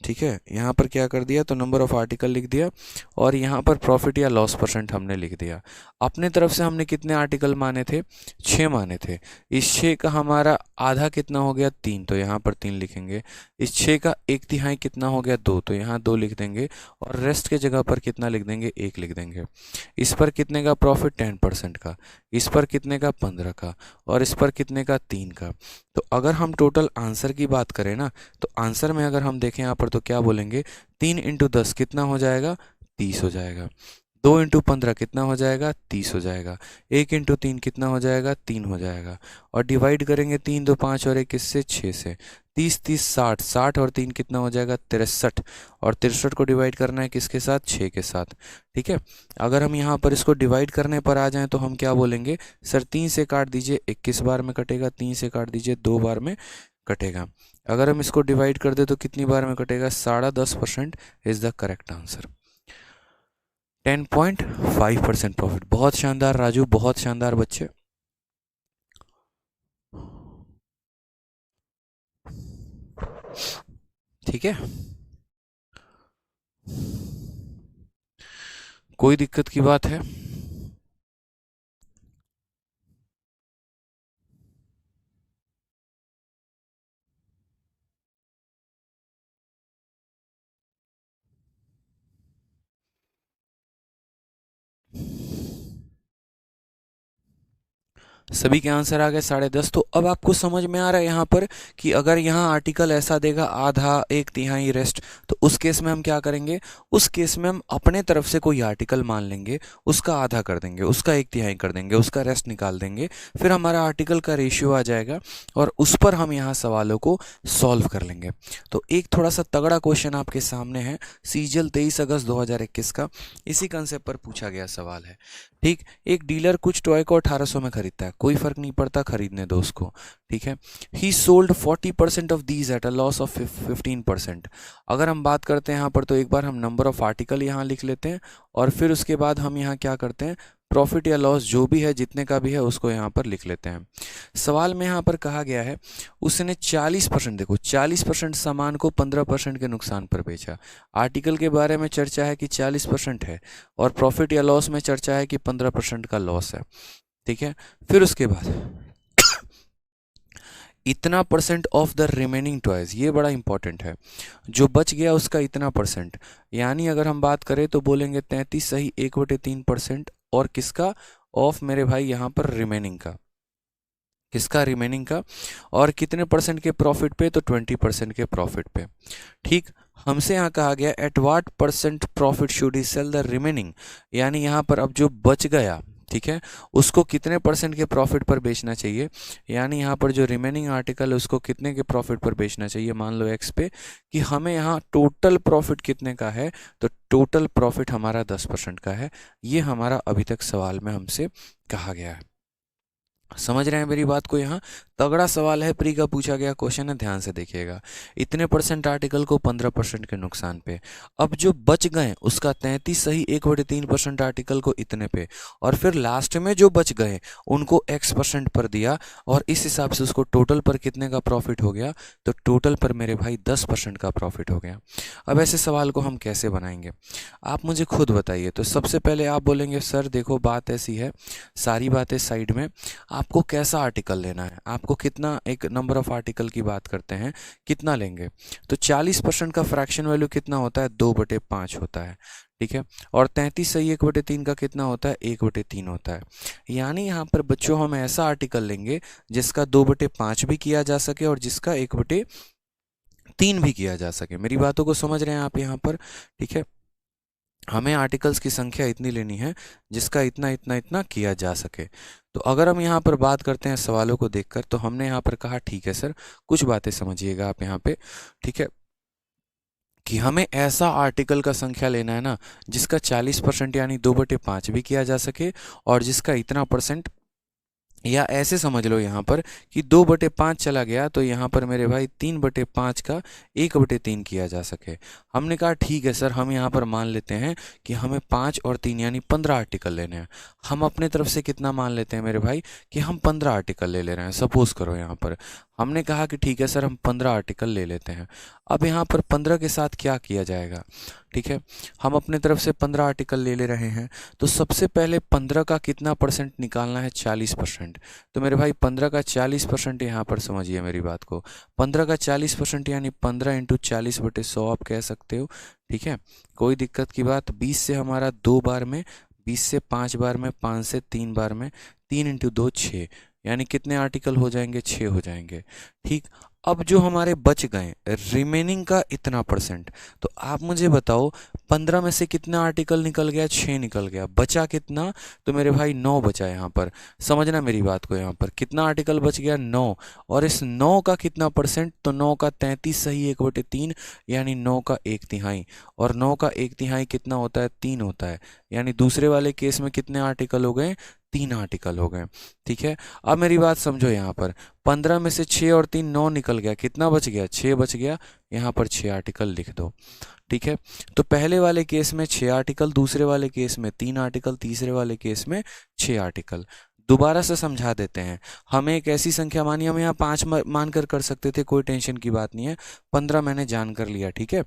ठीक है, यहाँ पर क्या कर दिया, तो नंबर ऑफ आर्टिकल लिख दिया, और यहाँ पर प्रॉफिट या लॉस परसेंट हमने लिख दिया। अपने तरफ से हमने कितने आर्टिकल माने थे, 6 माने थे। इस 6 का हमारा आधा कितना हो गया, 3, तो यहाँ पर 3 लिखेंगे। इस 6 का 1/3 कितना हो गया, 2, तो यहाँ 2 लिख देंगे, और रेस्ट के जगह पर कितना लिख देंगे, 1 लिख देंगे। इस पर कितने का प्रॉफिट, 10% का। इस पर कितने का, 15 का। और इस पर कितने का, 3 का। तो अगर हम टोटल आंसर की बात करें ना, तो आंसर में अगर हम देखें यहाँ पर तो क्या बोलेंगे, 3 × 10 कितना हो जाएगा, 30 हो जाएगा। 2 × 15 कितना हो जाएगा, 30 हो जाएगा। 1 × 3 कितना हो जाएगा, 3 हो जाएगा। और डिवाइड करेंगे 3 2 5 और 1 इससे 6 से, 30 30 60, 60 और 3 कितना हो जाएगा, 63। और 63 को डिवाइड करना है किसके साथ, 6 के साथ। ठीक है, अगर हम यहाँ पर इसको डिवाइड करने पर आ जाएं तो हम क्या बोलेंगे, सर 3 से काट दीजिए, 21 बार में कटेगा, 3 से काट दीजिए, 2 बार में कटेगा। अगर हम इसको डिवाइड कर दे तो कितनी बार में कटेगा, 10.5% is the correct answer. 10.5% profit. बहुत शानदार राजू, बहुत शानदार बच्चे। ठीक है, कोई दिक्कत की बात है? सभी के आंसर आ गए 10.5। तो अब आपको समझ में आ रहा है यहाँ पर कि अगर यहाँ आर्टिकल ऐसा देगा आधा, एक तिहाई, रेस्ट, तो उस केस में हम क्या करेंगे, उस केस में हम अपने तरफ से कोई आर्टिकल मान लेंगे, उसका आधा कर देंगे, उसका एक तिहाई कर देंगे, उसका रेस्ट निकाल देंगे, फिर हमारा आर्टिकल का रेशियो आ जाएगा और उस पर हम यहाँ सवालों को सॉल्व कर लेंगे। तो एक थोड़ा सा तगड़ा क्वेश्चन आपके सामने है, सीजीएल 23 अगस्त 2021 का, इसी कंसेप्ट पर पूछा गया सवाल है। ठीक, एक डीलर कुछ टॉय को 1800 में खरीदता है, कोई फर्क नहीं पड़ता, खरीदने दो उसको। ठीक है, ही sold 40% of these eight a loss of 15%। अगर हम बात करते हैं यहाँ पर, तो एक बार हम नंबर ऑफ आर्टिकल यहाँ लिख लेते हैं और फिर उसके बाद हम यहाँ क्या करते हैं, प्रॉफिट या लॉस जो भी है, जितने का भी है, उसको यहाँ पर लिख लेते हैं। सवाल में यहाँ पर कहा गया है उसने 40%, देखो 40% सामान को 15% के नुकसान पर बेचा। आर्टिकल के बारे में चर्चा है कि 40% है और प्रॉफिट या लॉस में चर्चा है कि 15% का लॉस है। ठीक है, फिर उसके बाद इतना percent of the remaining toys, ये बड़ा इंपॉर्टेंट है, जो बच गया उसका इतना परसेंट, यानी अगर हम बात करें तो बोलेंगे 33 सही 1/3%, और किसका, ऑफ मेरे भाई यहाँ पर रिमेनिंग का, किसका, रिमेनिंग का, और कितने परसेंट के प्रॉफिट पे, तो 20% के प्रॉफिट पे। ठीक, हमसे यहाँ कहा गया at what percent profit should he sell the remaining, यानी यहाँ पर अब जो बच गया, ठीक है, उसको कितने परसेंट के प्रॉफिट पर बेचना चाहिए, यानी यहाँ पर जो रिमेनिंग आर्टिकल है उसको कितने के प्रॉफिट पर बेचना चाहिए, मान लो एक्स पे, कि हमें यहाँ टोटल प्रॉफिट कितने का है, तो टोटल प्रॉफिट हमारा 10% का है। ये हमारा अभी तक सवाल में हमसे कहा गया है। समझ रहे हैं मेरी बात को? यहाँ तगड़ा सवाल है, प्री का पूछा गया क्वेश्चन है, ध्यान से देखिएगा। इतने परसेंट आर्टिकल को 15% के नुकसान पे, अब जो बच गए उसका 33 सही 1/3% आर्टिकल को इतने पे, और फिर लास्ट में जो बच गए उनको x% पर दिया, और इस हिसाब से उसको टोटल पर कितने का प्रॉफिट हो गया, तो टोटल पर मेरे भाई 10% का प्रॉफिट हो गया। अब ऐसे सवाल को हम कैसे बनाएंगे, आप मुझे खुद बताइए। तो सबसे पहले आप बोलेंगे सर देखो बात ऐसी है, सारी बातें साइड में, आपको कैसा आर्टिकल लेना है, आपको कितना, एक नंबर ऑफ आर्टिकल की बात करते हैं, कितना लेंगे, तो 40% का फ्रैक्शन वैल्यू कितना होता है, 2/5 होता है। ठीक है, और 33 सही 1/3 का कितना होता है, 1/3 होता है। यानी यहाँ पर बच्चों हम ऐसा आर्टिकल लेंगे जिसका 2/5 भी किया जा सके और जिसका 1/3 भी किया जा सके। मेरी बातों को समझ रहे हैं आप यहाँ पर? ठीक है, हमें आर्टिकल्स की संख्या इतनी लेनी है जिसका इतना इतना इतना किया जा सके। तो अगर हम यहाँ पर बात करते हैं सवालों को देखकर, तो हमने यहाँ पर कहा ठीक है सर, कुछ बातें समझिएगा आप यहाँ पे, ठीक है, कि हमें ऐसा आर्टिकल का संख्या लेना है ना जिसका 40% यानी 2/5 भी किया जा सके, और जिसका इतना परसेंट, या ऐसे समझ लो यहाँ पर कि 2/5 चला गया तो यहाँ पर मेरे भाई 3/5 का 1/3 किया जा सके। हमने कहा ठीक है सर, हम यहाँ पर मान लेते हैं कि हमें 5 और 3 यानी 15 आर्टिकल लेने हैं। हम अपने तरफ से कितना मान लेते हैं मेरे भाई, कि हम 15 आर्टिकल ले रहे हैं। सपोज करो यहाँ पर हमने कहा कि ठीक है सर हम 15 आर्टिकल ले लेते हैं। अब यहाँ पर 15 के साथ क्या किया जाएगा, ठीक है, हम अपने तरफ से 15 आर्टिकल ले रहे हैं, तो सबसे पहले 15 का कितना परसेंट निकालना है, 40%। तो मेरे भाई 15 का 40% यहाँ पर समझिए मेरी बात को, 15 का 40% यानी 15 × 40/100 आप कह सकते हो। ठीक है, कोई दिक्कत की बात, 20 से हमारा 2 बार में, 20 से 5 बार में, 5 से 3 बार में, 3 × 2 6, यानी कितने आर्टिकल हो जाएंगे, 6 हो जाएंगे। ठीक, अब जो हमारे बच गए रिमेनिंग का इतना परसेंट, तो आप मुझे बताओ 15 में से कितना आर्टिकल निकल गया, 6 निकल गया, बचा कितना, तो मेरे भाई 9 बचा। यहाँ पर समझना मेरी बात को, यहाँ पर कितना आर्टिकल बच गया, 9, और इस 9 का कितना परसेंट, तो 9 का 33 सही 1/3 यानी 9 का 1/3, और 9 का 1/3 कितना होता है, 3 होता है, यानी दूसरे वाले केस में कितने आर्टिकल हो गए, 3 आर्टिकल हो गए। ठीक है, अब मेरी बात समझो, यहाँ पर 15 में से 6 और 3 9 निकल गया, कितना बच गया, 6 बच गया, यहाँ पर 6 आर्टिकल लिख दो। ठीक है, तो पहले वाले केस में 6 आर्टिकल, दूसरे वाले केस में 3 आर्टिकल, तीसरे वाले केस में 6 आर्टिकल। दोबारा से समझा देते हैं, हमें एक ऐसी संख्या मानी, हम यहाँ 5 मानकर कर सकते थे, कोई टेंशन की बात नहीं है, 15 मैंने जान कर लिया। ठीक है,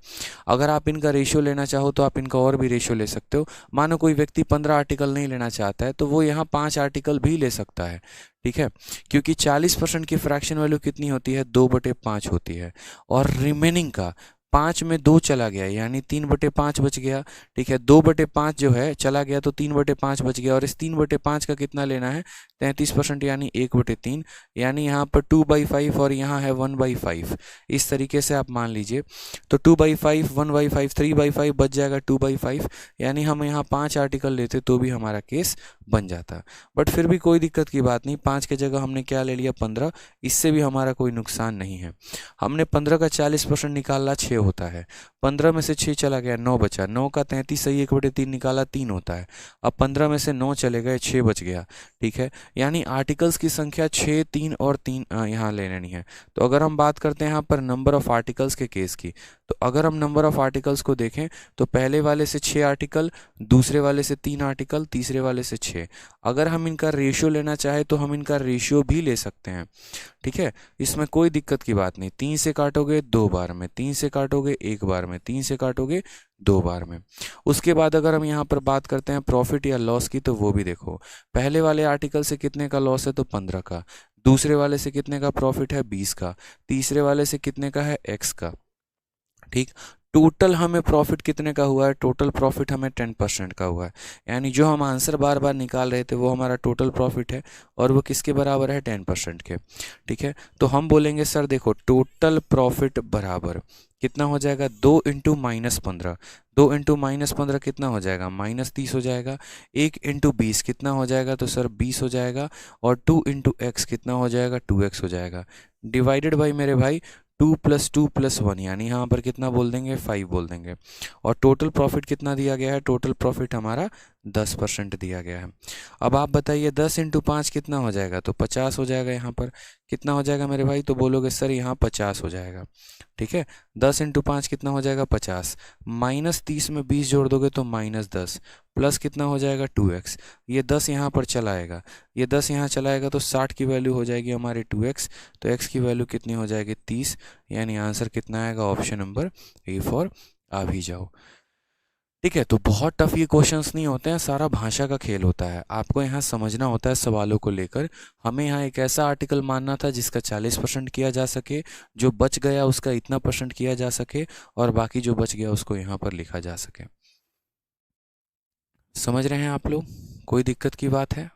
अगर आप इनका रेशियो लेना चाहो तो आप इनका और भी रेशियो ले सकते हो। मानो कोई व्यक्ति 15 आर्टिकल नहीं लेना चाहता है तो वो यहाँ 5 आर्टिकल भी ले सकता है। ठीक है, क्योंकि 40% की फ्रैक्शन वैल्यू कितनी होती है, 2/5 होती है, और रिमेनिंग का 5 में 2 चला गया यानी 3/5 बच गया। ठीक है, 2/5 जो है चला गया तो 3/5 बच गया, और इस 3/5 का कितना लेना है, 33% यानी 1/3, यानी यहाँ पर 2/5 और यहाँ है 1/5। इस तरीके से आप मान लीजिए, तो 2/5 1/5 3/5 बच जाएगा 2/5, यानी हम यहाँ 5 आर्टिकल लेते तो भी हमारा केस बन जाता। बट फिर भी कोई दिक्कत की बात नहीं, 5 के जगह हमने क्या ले लिया 15, इससे भी हमारा कोई नुकसान नहीं है। हमने 15 का 40% निकाला 6 होता है, 15 में से 6 चला गया 9 बचा, 9 का 33 सही 1/3 निकाला 3 होता है। अब 15 में से 9 चले गए 6 बच गया। ठीक है, यानी आर्टिकल्स की संख्या 6 3 और 3 यहाँ ले लेनी है। तो अगर हम बात करते हैं यहाँ पर नंबर ऑफ आर्टिकल्स के केस की, तो अगर हम नंबर ऑफ आर्टिकल्स को देखें तो पहले वाले से 6 आर्टिकल, दूसरे वाले से 3 आर्टिकल, तीसरे वाले से 6। अगर हम इनका रेशियो लेना चाहे तो हम इनका रेशियो भी ले सकते हैं। ठीक है, इसमें कोई दिक्कत की बात नहीं। 3 से काटोगे 2 बार में, 3 से काटोगे 1 बार में, 3 से काटोगे 2 बार में। उसके बाद अगर हम यहाँ पर बात करते हैं प्रॉफिट या लॉस की, तो वो भी देखो, पहले वाले आर्टिकल से कितने का लॉस है तो 15 का, दूसरे वाले से कितने का प्रॉफिट है 20 का, तीसरे वाले से कितने का है x का। ठीक, टोटल हमें प्रॉफिट कितने का हुआ है, टोटल प्रॉफिट हमें 10% का हुआ है, यानी जो हम आंसर बार बार निकाल रहे थे वो हमारा टोटल प्रॉफिट है, और वो किसके बराबर है 10% के। ठीक है, तो हम बोलेंगे सर देखो टोटल प्रॉफिट बराबर कितना हो जाएगा, 2 इंटू -15, 2 इंटू -15 कितना हो जाएगा -30 हो जाएगा, 1 इंटू 20 कितना हो जाएगा तो सर 20 हो जाएगा, और 2 इंटू एक्स कितना हो जाएगा 2x हो जाएगा, डिवाइडेड बाई मेरे भाई 2 + 2 + 1, यानी यहाँ पर कितना बोल देंगे 5 बोल देंगे। और टोटल प्रॉफिट कितना दिया गया है, टोटल प्रॉफिट हमारा 10% दिया गया है। अब आप बताइए 10 इंटू 5 कितना हो जाएगा, तो 50 हो जाएगा। यहाँ पर कितना हो जाएगा मेरे भाई, तो बोलोगे सर यहाँ 50 हो जाएगा। ठीक है, 10 इंटू 5 कितना हो जाएगा 50, -30 में 20 जोड़ दोगे तो -10, प्लस कितना हो जाएगा 2x, ये 10 यहाँ पर चलाएगा, ये 10 यहाँ चलाएगा तो 60 की वैल्यू हो जाएगी हमारे 2x, तो x की वैल्यू कितनी हो जाएगी 30, यानी आंसर कितना आएगा ऑप्शन नंबर ए फॉर आ भी जाओ। ठीक है, तो बहुत टफ ये क्वेश्चंस नहीं होते हैं, सारा भाषा का खेल होता है, आपको यहाँ समझना होता है सवालों को लेकर। हमें यहाँ एक ऐसा आर्टिकल मानना था जिसका 40% किया जा सके, जो बच गया उसका इतना % किया जा सके, और बाकी जो बच गया उसको यहाँ पर लिखा जा सके। समझ रहे हैं आप लोग, कोई दिक्कत की बात है?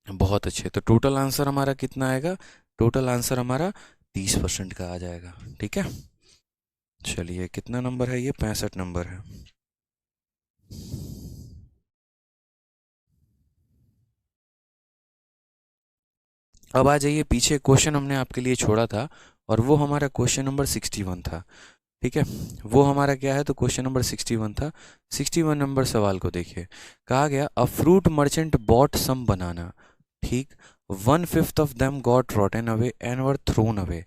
बहुत अच्छे, तो टोटल आंसर हमारा कितना आएगा, टोटल आंसर हमारा 30% का आ जाएगा। ठीक है, चलिए कितना नंबर है ये, 65 नंबर है। अब आ जाइए पीछे, क्वेश्चन हमने आपके लिए छोड़ा था और वो हमारा क्वेश्चन नंबर 61 था। ठीक है, वो हमारा क्या है, तो क्वेश्चन नंबर 61 था। 61 नंबर सवाल को देखिए, कहा गया a fruit merchant bought some banana. ठीक, 1/5 of them got rotten away and were thrown away.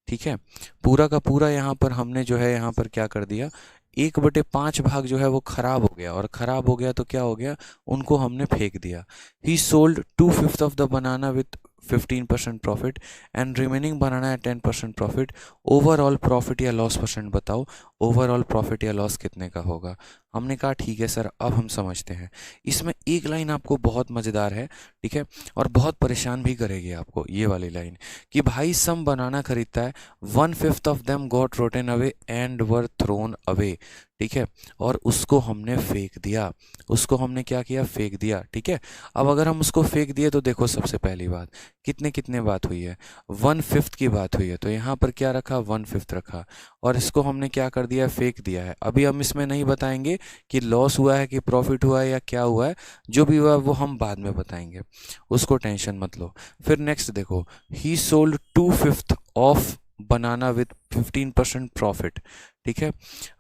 ठीक है, पूरा का पूरा यहाँ पर हमने जो है यहाँ पर क्या कर दिया, 1/5 भाग जो है वो खराब हो गया, और खराब हो गया तो क्या हो गया, उनको हमने फेंक दिया। He sold 2/5 of the banana with 15% profit and remaining banana at 10% profit. Overall profit या लॉस % बताओ, ओवरऑल प्रॉफिट या लॉस कितने का होगा। हमने कहा ठीक है सर, अब हम समझते हैं। इसमें एक लाइन आपको बहुत मज़ेदार है, ठीक है, और बहुत परेशान भी करेगी आपको ये वाली लाइन, कि भाई सम बनाना खरीदता है, 1/5 of them got rotten away and were thrown away. ठीक है, और उसको हमने फेंक दिया, उसको हमने क्या किया, फेंक दिया। ठीक है, अब अगर हम उसको फेंक दिए तो देखो सबसे पहली बात, कितने कितने बात हुई है, 1/5 की बात हुई है, तो यहाँ पर क्या रखा 1/5 रखा, और इसको हमने क्या कर दिया, फेंक दिया है। अभी हम इसमें नहीं बताएंगे कि लॉस हुआ है कि प्रॉफिट हुआ है या क्या हुआ है, जो भी हुआ है वो हम बाद में बताएंगे, उसको टेंशन मत लो। फिर नेक्स्ट देखो, ही sold 2/5 of banana with 15% profit. ठीक है,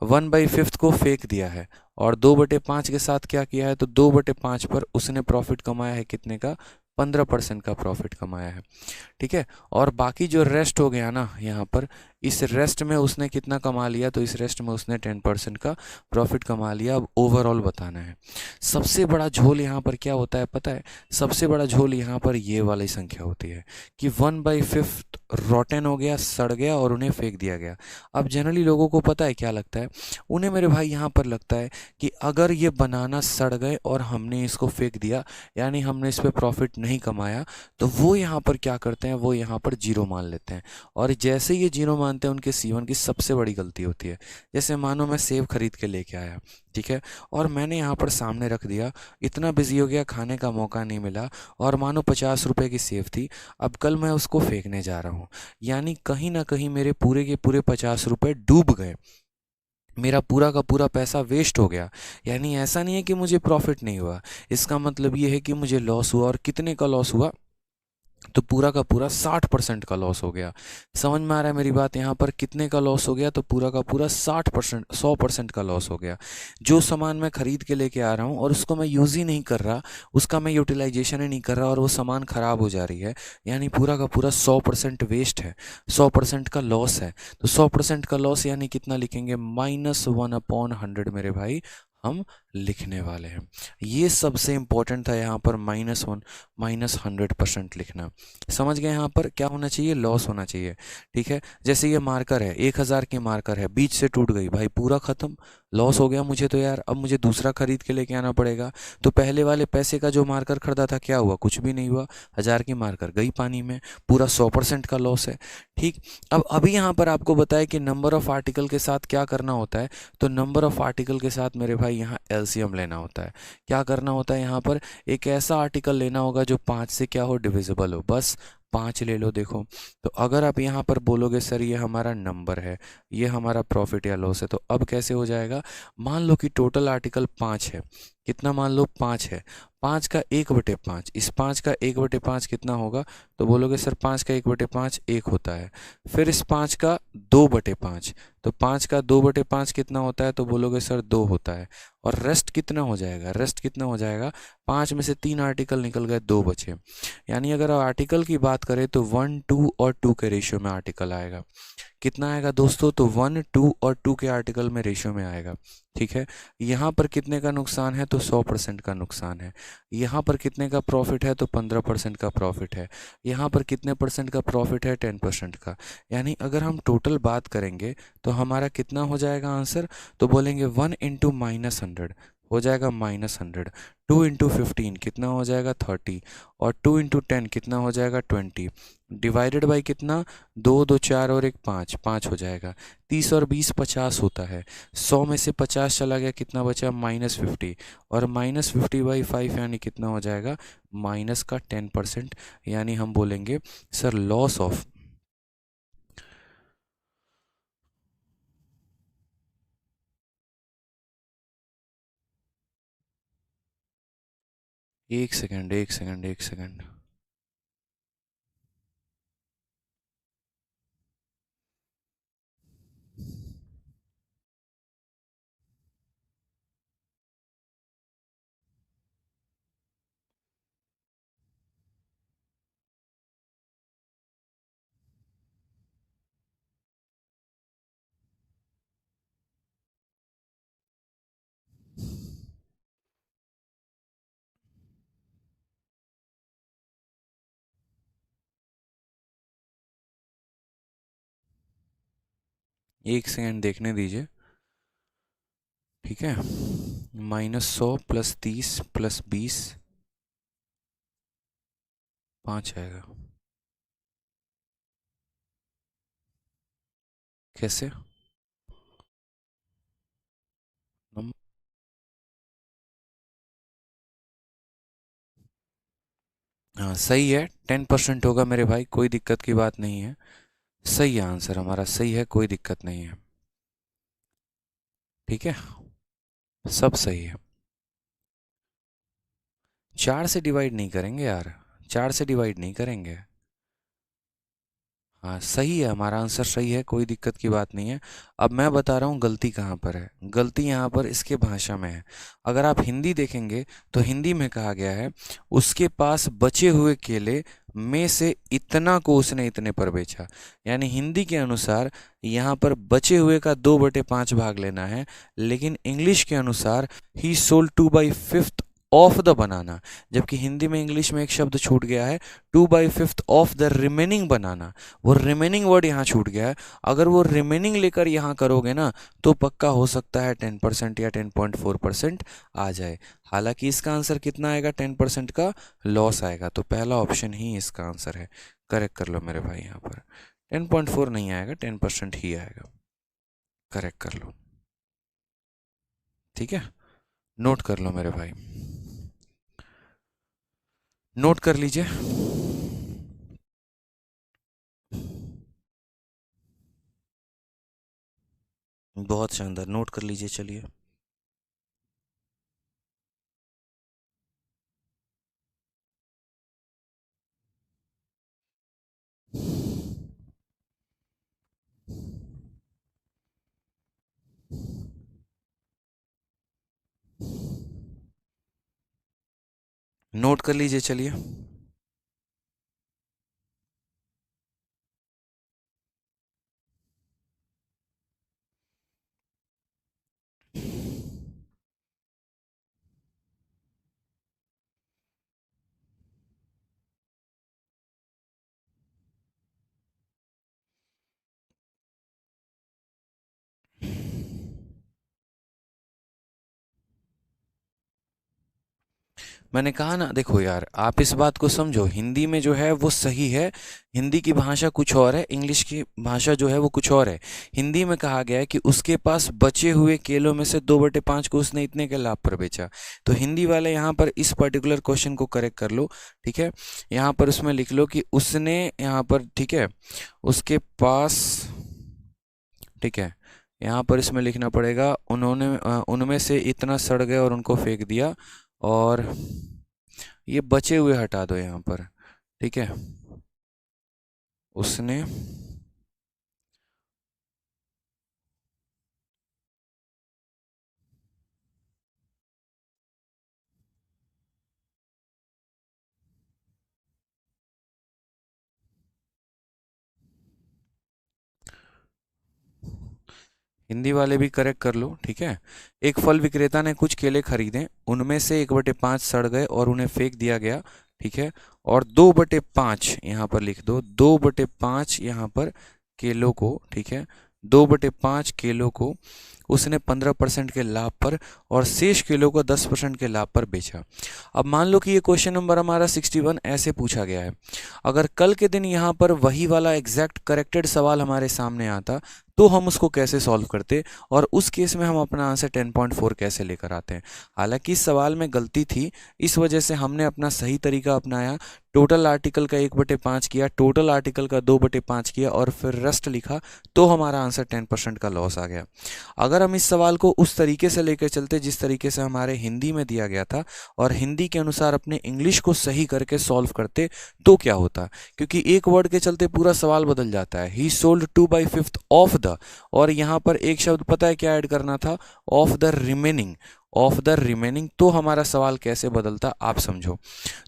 1/5 को फेंक दिया है, और 2/5 के साथ क्या किया है, तो 2/5 पर उसने प्रॉफिट कमाया है कितने का, 15% का प्रॉफिट कमाया है। ठीक है, और बाकी जो रेस्ट हो गया ना यहाँ पर इस रेस्ट में उसने कितना कमा लिया, तो इस रेस्ट में उसने 10% का प्रॉफिट कमा लिया। अब ओवरऑल बताना है। सबसे बड़ा झोल यहाँ पर क्या होता है पता है? सबसे बड़ा झोल यहाँ पर ये वाली संख्या होती है कि 1/5 रॉटन हो गया, सड़ गया और उन्हें फेंक दिया गया। अब जनरली लोगों को पता है क्या लगता है? उन्हें मेरे भाई यहाँ पर लगता है कि अगर ये बनाना सड़ गए और हमने इसको फेंक दिया, यानी हमने इस पर प्रॉफिट नहीं कमाया, तो वो यहाँ पर क्या करते हैं, वो यहाँ पर जीरो मान लेते हैं। और जैसे ये जीरो मानते हैं, उनके सीवन की सबसे बड़ी गलती होती है। जैसे मानो मैं सेब खरीद के लेके आया, ठीक है, और मैंने यहाँ पर सामने रख दिया, इतना बिजी हो गया, खाने का मौका नहीं मिला, और मानो 50 रुपए की सेब थी, अब कल मैं उसको फेंकने जा रहा हूँ, यानी कहीं ना कहीं मेरे पूरे के पूरे 50 रुपए डूब गए, मेरा पूरा का पूरा पैसा वेस्ट हो गया। यानी ऐसा नहीं है कि मुझे प्रॉफिट नहीं हुआ, इसका मतलब ये है कि मुझे लॉस हुआ। और कितने का लॉस हुआ? तो पूरा का पूरा 60% का लॉस हो गया। समझ में आ रहा है मेरी बात? यहाँ पर कितने का लॉस हो गया? तो पूरा का पूरा 60%, 100% का लॉस हो गया। जो सामान मैं खरीद के लेके आ रहा हूँ और उसको मैं यूज़ ही नहीं कर रहा, उसका मैं यूटिलाइजेशन ही नहीं कर रहा, और वो सामान ख़राब हो जा रही है, यानी पूरा का पूरा 100% वेस्ट है, 100% का लॉस है। तो 100% का लॉस यानी कितना लिखेंगे? -1/100 मेरे भाई हम लिखने वाले हैं। ये सबसे इंपॉर्टेंट था यहाँ पर, -1 -100% लिखना। समझ गए? यहाँ पर क्या होना चाहिए? लॉस होना चाहिए। ठीक है, जैसे ये मार्कर है, 1000 की मार्कर है, बीच से टूट गई, भाई पूरा खत्म, लॉस हो गया मुझे तो यार। अब मुझे दूसरा खरीद के लेके आना पड़ेगा। तो पहले वाले पैसे का जो मार्कर खरीदा था, क्या हुआ? कुछ भी नहीं हुआ, 1000 की मार्कर गई पानी में, पूरा 100% का लॉस है। ठीक, अब अभी यहाँ पर आपको बताया कि नंबर ऑफ आर्टिकल के साथ क्या करना होता है। तो नंबर ऑफ आर्टिकल के साथ मेरे भाई यहाँ एलसीएम लेना होता है। क्या करना होता है? यहाँ पर एक ऐसा आर्टिकल लेना होगा जो 5 से क्या हो? डिविजिबल हो। बस 5 ले लो। देखो, तो अगर आप यहाँ पर बोलोगे सर ये हमारा नंबर है, ये हमारा प्रॉफिट या लॉस है, तो अब कैसे हो जाएगा? मान लो कि टोटल आर्टिकल 5 है। कितना? मान लो 5 है। 5 का 1/5, इस 5 का 1/5 कितना होगा? तो बोलोगे सर 5 का 1/5 1 होता है। फिर इस 5 का 2/5, तो 5 का 2/5 कितना होता है? तो बोलोगे सर 2 होता है। और रेस्ट कितना हो जाएगा? रेस्ट कितना हो जाएगा? 5 में से 3 आर्टिकल निकल गए, 2 बचे। यानी अगर आर्टिकल की बात करें तो 1, 2 और 2 के रेशियो में आर्टिकल आएगा। कितना आएगा दोस्तों? तो 1, 2 और 2 के आर्टिकल में रेशियो में आएगा। ठीक है, यहाँ पर कितने का नुकसान है? तो 100% का नुकसान है। यहाँ पर कितने का प्रॉफिट है? तो 15% का प्रॉफिट है। यहाँ पर कितने परसेंट का प्रॉफिट है? 10% का। यानी अगर हम टोटल बात करेंगे तो हमारा कितना हो जाएगा आंसर? तो बोलेंगे 1 × -100 हो जाएगा -100, 2 × 15 कितना हो जाएगा? 30, और 2 × 10 कितना हो जाएगा? 20, डिवाइडेड बाई कितना? 2 2 4 और 1 5, 5 हो जाएगा। 30 और 20 50 होता है। 100 में से 50 चला गया, कितना बचा? -50, और -50/5 यानी कितना हो जाएगा? माइनस का 10%। यानी हम बोलेंगे सर लॉस ऑफ, एक सेकंड, एक सेकंड, एक सेकंड, एक सेकंड देखने दीजिए। ठीक है, -100 + 30 + 20 5 आएगा। कैसे? नम- हाँ सही है, 10% होगा मेरे भाई, कोई दिक्कत की बात नहीं है। सही है, आंसर हमारा सही है, कोई दिक्कत नहीं है। ठीक है, सब सही है। 4 से डिवाइड नहीं करेंगे यार, 4 से डिवाइड नहीं करेंगे। हाँ सही है, हमारा आंसर सही है, कोई दिक्कत की बात नहीं है। अब मैं बता रहा हूँ गलती कहाँ पर है। गलती यहाँ पर इसके भाषा में है। अगर आप हिंदी देखेंगे तो हिंदी में कहा गया है उसके पास बचे हुए केले में से इतना को उसने इतने पर बेचा। यानी हिंदी के अनुसार यहाँ पर बचे हुए का 2/5 भाग लेना है, लेकिन इंग्लिश के अनुसार ही सोल्ड 2/5 ऑफ द बनाना। जबकि हिंदी में इंग्लिश में एक शब्द छूट गया है, 2/5 ऑफ द रिमेनिंग बनाना। वो रिमेनिंग वर्ड यहाँ छूट गया है। अगर वो रिमेनिंग लेकर यहाँ करोगे ना तो पक्का हो सकता है 10% या 10.4% आ जाए। हालांकि इसका आंसर कितना आएगा, 10% का लॉस आएगा। तो पहला ऑप्शन ही इसका आंसर है। करेक्ट कर लो मेरे भाई, यहाँ पर 10.4 नहीं आएगा, 10% ही आएगा। करेक्ट कर लो, ठीक है। नोट कर लो मेरे भाई, नोट कर लीजिए। बहुत शानदार, नोट कर लीजिए, चलिए। नोट कर लीजिए, चलिए। मैंने कहा ना, देखो यार, आप इस बात को समझो, हिंदी में जो है वो सही है। हिंदी की भाषा कुछ और है, इंग्लिश की भाषा जो है वो कुछ और है। हिंदी में कहा गया है कि उसके पास बचे हुए केलों में से 2/5 को उसने इतने के लाभ पर बेचा। तो हिंदी वाले यहाँ पर इस पर्टिकुलर क्वेश्चन को करेक्ट कर लो, ठीक है। यहाँ पर उसमें लिख लो कि उसने, यहाँ पर, ठीक है, उसके पास, ठीक है। यहाँ पर इसमें लिखना पड़ेगा उन्होंने उनमें से इतना सड़ गए और उनको फेंक दिया, और ये बचे हुए हटा दो यहाँ पर, ठीक है। उसने हिंदी वाले भी करेक्ट कर लो, ठीक है। एक फल विक्रेता ने कुछ केले खरीदे, उनमें से 1/5 सड़ गए और उन्हें फेंक दिया गया, ठीक है। और 2/5 यहाँ पर लिख दो, 2/5 यहाँ पर केलों को, ठीक है, 2/5 केलों को उसने 15% के लाभ पर और शेष केलों को 10% के लाभ पर बेचा। अब मान लो कि ये क्वेश्चन नंबर हमारा 61 ऐसे पूछा गया है। अगर कल के दिन यहाँ पर वही वाला एग्जैक्ट करेक्टेड सवाल हमारे सामने आता तो हम उसको कैसे सॉल्व करते, और उस केस में हम अपना आंसर 10.4 कैसे लेकर आते हैं। हालांकि इस सवाल में गलती थी, इस वजह से हमने अपना सही तरीका अपनाया। टोटल आर्टिकल का 1/5 किया, टोटल आर्टिकल का 2/5 किया और फिर रेस्ट लिखा, तो हमारा आंसर 10% का लॉस आ गया। अगर हम इस सवाल को उस तरीके से लेकर चलते जिस तरीके से हमारे हिंदी में दिया गया था, और हिंदी के अनुसार अपने इंग्लिश को सही करके सॉल्व करते, तो क्या होता, क्योंकि एक वर्ड के चलते पूरा सवाल बदल जाता है। ही सोल्ड 2/5 ऑफ द, और यहाँ पर एक शब्द पता है क्या ऐड करना था, of the remaining, of the remaining. तो हमारा सवाल कैसे बदलता आप समझो।